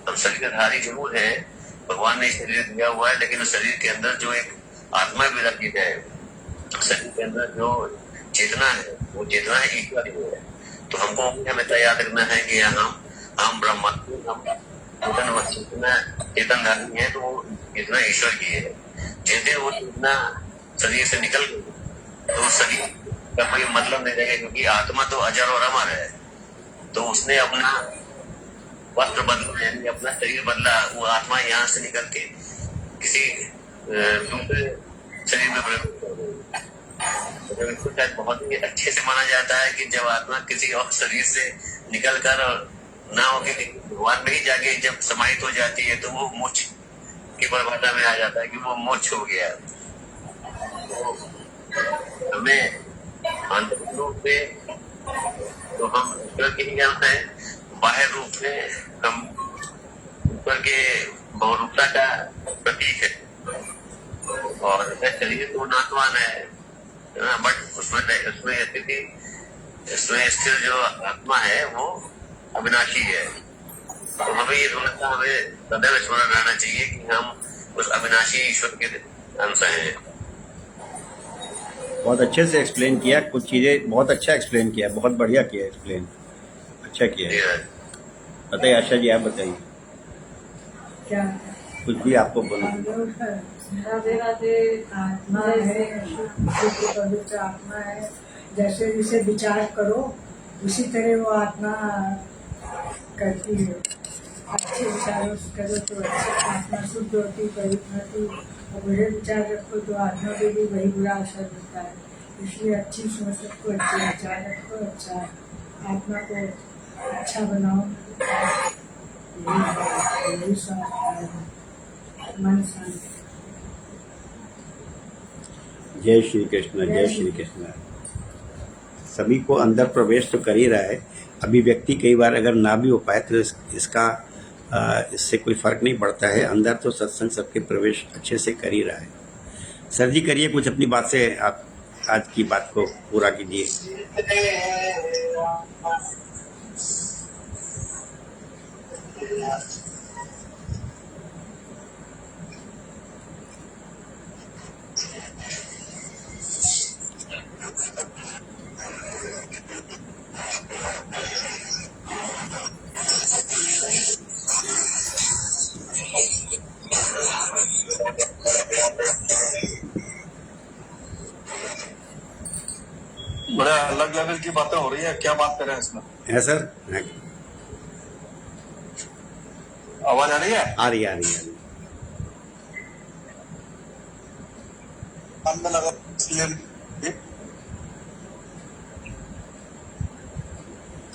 हम शरीरधारी जरूर है, भगवान ने शरीर दिया हुआ है, लेकिन शरीर के अंदर जो एक आत्मा भी रखी है, शरीर के अंदर जो चेतना है वो चेतना है ईश्वर ही है। तो हमको हमेशा याद रखना है कि हम ब्रह्म, हम चेतनधारी है, तो वो चेतना ईश्वर की है। जिस दिन वो चेतना शरीर से निकल गई तो शरीर का कोई मतलब नहीं रहेगा, क्योंकि आत्मा तो अजर और अमर है। तो उसने अपना वस्त्र बदला, यानी अपना शरीर बदला। वो आत्मा यहाँ से निकल के किसी दूसरे शरीर में प्रवेश कर गई। इसको शायद बहुत ही अच्छे से माना जाता है कि जब आत्मा किसी और शरीर से निकल कर ना होके भगवान में ही जाके जब समाहित हो जाती है तो वो मोक्ष की परिभाषा में आ जाता है कि वो मोक्ष हो गया। तो हमें आंतरिक रूप से तो हम ईश्वर के ही अंश हैं, बाह्य रूप में हम ईश्वर के बहुरूपता का प्रतीक है। और शरीर तो नाशवान है, बट उसमें स्थिर जो आत्मा है वो अविनाशी है। तो हमें ये थोड़ा हमें सदैव स्मरण रहना चाहिए कि हम उस अविनाशी ईश्वर के अंश हैं। बहुत अच्छे से एक्सप्लेन किया, कुछ चीज़ें बहुत अच्छा एक्सप्लेन किया, बहुत बढ़िया किया एक्सप्लेन, अच्छा किया। बताइए आशा जी, आप बताइए क्या कुछ भी आपको बोलो। राधे राधे। आत्मा है, शुद्ध पवित्र आत्मा है। जैसे जैसे विचार करो उसी तरह वो आत्मा करती है। अच्छे विचारों से करो तो अच्छी आत्मा शुद्ध होती, पवित्र होती, और बुरे विचार रखो तो आत्मा पे भी वही बुरा असर होता है। इसलिए अच्छी सोच रखो, अच्छे विचार रखो, अच्छा आत्मा को अच्छा बनाओ। यही मन शांति। जय श्री कृष्ण, जय श्री कृष्ण। सभी को अंदर प्रवेश तो कर ही रहा है। अभिव्यक्ति कई बार अगर ना भी हो पाए तो इससे कोई फर्क नहीं पड़ता है। अंदर तो सत्संग सबके प्रवेश अच्छे से कर ही रहा है। सर जी करिए कुछ अपनी बात से, आप आज की बात को पूरा कीजिए। बड़ा अलग लेवल की बातें हो रही है, क्या बात कर रहे हैं इसमें? है सर? है। आवाज आ रही है? आ रही है। अंदर लगा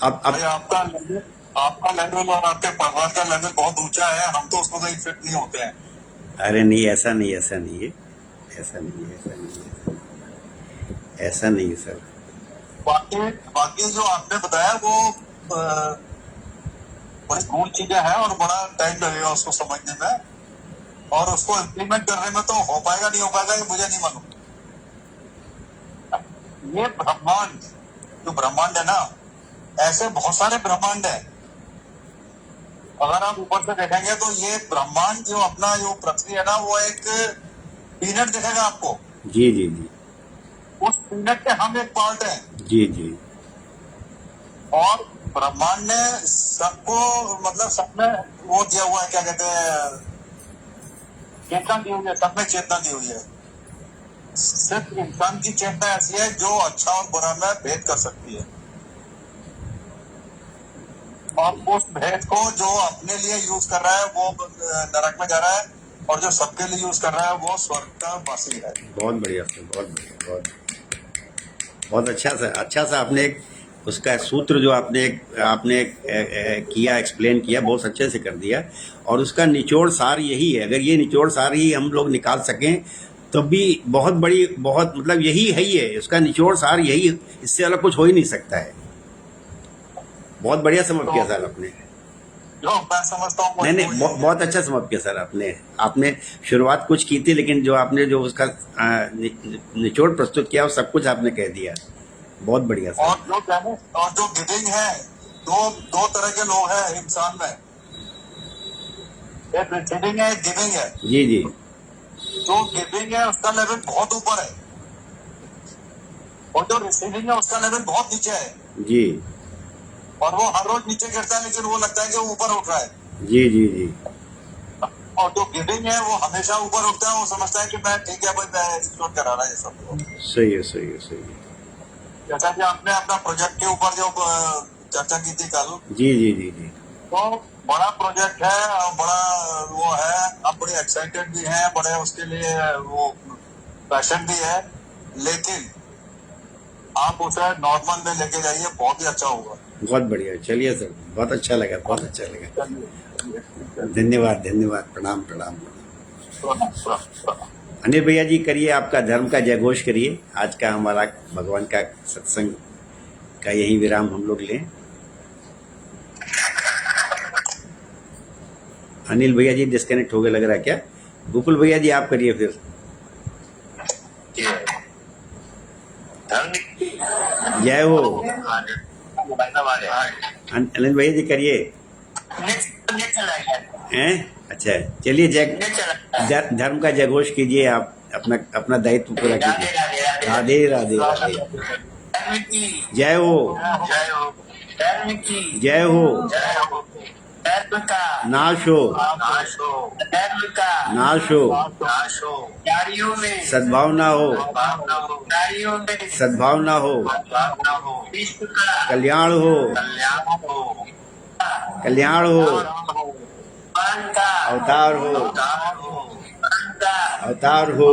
अब भाई, आपका लेवल और आपके परिवार का लेवल बहुत ऊंचा है, हम तो उसको कहीं फिट नहीं होते हैं। अरे नहीं, ऐसा नहीं है सर। बाकी जो आपने बताया वो बड़ी गूढ़ चीजें हैं और बड़ा टाइम लगेगा उसको समझने में, और उसको इम्प्लीमेंट करने में तो हो पाएगा नहीं हो पाएगा ये मुझे नहीं मालूम। ये ब्रह्मांड, जो ब्रह्मांड है ना, ऐसे बहुत सारे ब्रह्मांड है। अगर आप ऊपर से देखेंगे तो ये ब्रह्मांड जो अपना जो पृथ्वी है ना, वो एक पीनट दिखेगा आपको। जी। उस पीनट के हम एक पार्ट है। जी। और ब्रह्मांड ने सबको, मतलब सब में वो दिया हुआ है, क्या कहते हैं, चेतना दी हुई है, सब में चेतना दी हुई है। सिर्फ इंसान की चेतना ऐसी है जो अच्छा और बुरा में भेद कर सकती है, और उस भेद को जो अपने लिए यूज कर रहा है वो नरक में जा रहा है, और जो सबके लिए यूज कर रहा है वो स्वर्ग का वासी है। बहुत बढ़िया सर, बहुत अच्छा सा आपने एक उसका सूत्र जो आपने किया, एक्सप्लेन किया, बहुत अच्छे से कर दिया। और उसका निचोड़ सार यही है, अगर ये निचोड़ सार ही हम लोग निकाल सकें तो भी बहुत मतलब यही है ही है, उसका निचोड़ सार यही, इससे अलग कुछ हो ही नहीं सकता है। बहुत बढ़िया समझ किया सर आपने। जो मैं समझता हूँ नहीं, बहुत अच्छा समझ किया सर आपने शुरुआत कुछ की थी, लेकिन जो आपने जो उसका निचोड़ प्रस्तुत किया वो सब कुछ आपने कह दिया। बहुत बढ़िया सर। और जो गिविंग है, दो तरह के लोग हैं इंसान में, एक रिसीविंग है, एक गिविंग है। जी। जो गिविंग है उसका लेवल बहुत ऊपर है, और जो रिसीविंग है उसका लेवल बहुत नीचे है। जी। और वो हर रोज नीचे गिरता है, लेकिन वो लगता है कि वो ऊपर उठ रहा है। जी। और जो गिविंग है वो हमेशा ऊपर उठता है, वो समझता है कि मैं ठीक है भाई, मैं एक्सप्लोर करा रहा है ये सब। सही है। जैसा कि आपने अपना प्रोजेक्ट के ऊपर जो चर्चा की थी कल, जी। तो बड़ा प्रोजेक्ट है और बड़ा वो है, आप बड़े एक्साइटेड भी हैं, बड़े उसके लिए वो पैशन भी है, लेकिन आप उसे नॉर्मल में लेके जाइए, बहुत ही अच्छा होगा। बहुत बढ़िया, चलिए सर, बहुत अच्छा लगा। धन्यवाद। प्रणाम। अनिल भैया जी करिए, आपका धर्म का जयघोष करिए। आज का हमारा भगवान का सत्संग का यही विराम हम लोग लें। अनिल भैया जी डिस्कनेक्ट हो गए लग रहा है क्या? गोकुल भैया जी आप करिए फिर। जय हो। अनिल भैया जी करिए। हैं? अच्छा, चलिए धर्म का जयघोष कीजिए, आप अपना दायित्व पूरा कीजिए। राधे। जय हो। नाश हो। सद्भावना हो। कल्याण हो। अवतार हो।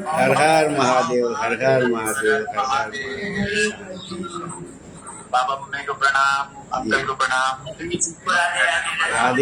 हर हर महादेव। बाबा मम्मी को प्रणाम, अंकल को प्रणाम। राधे।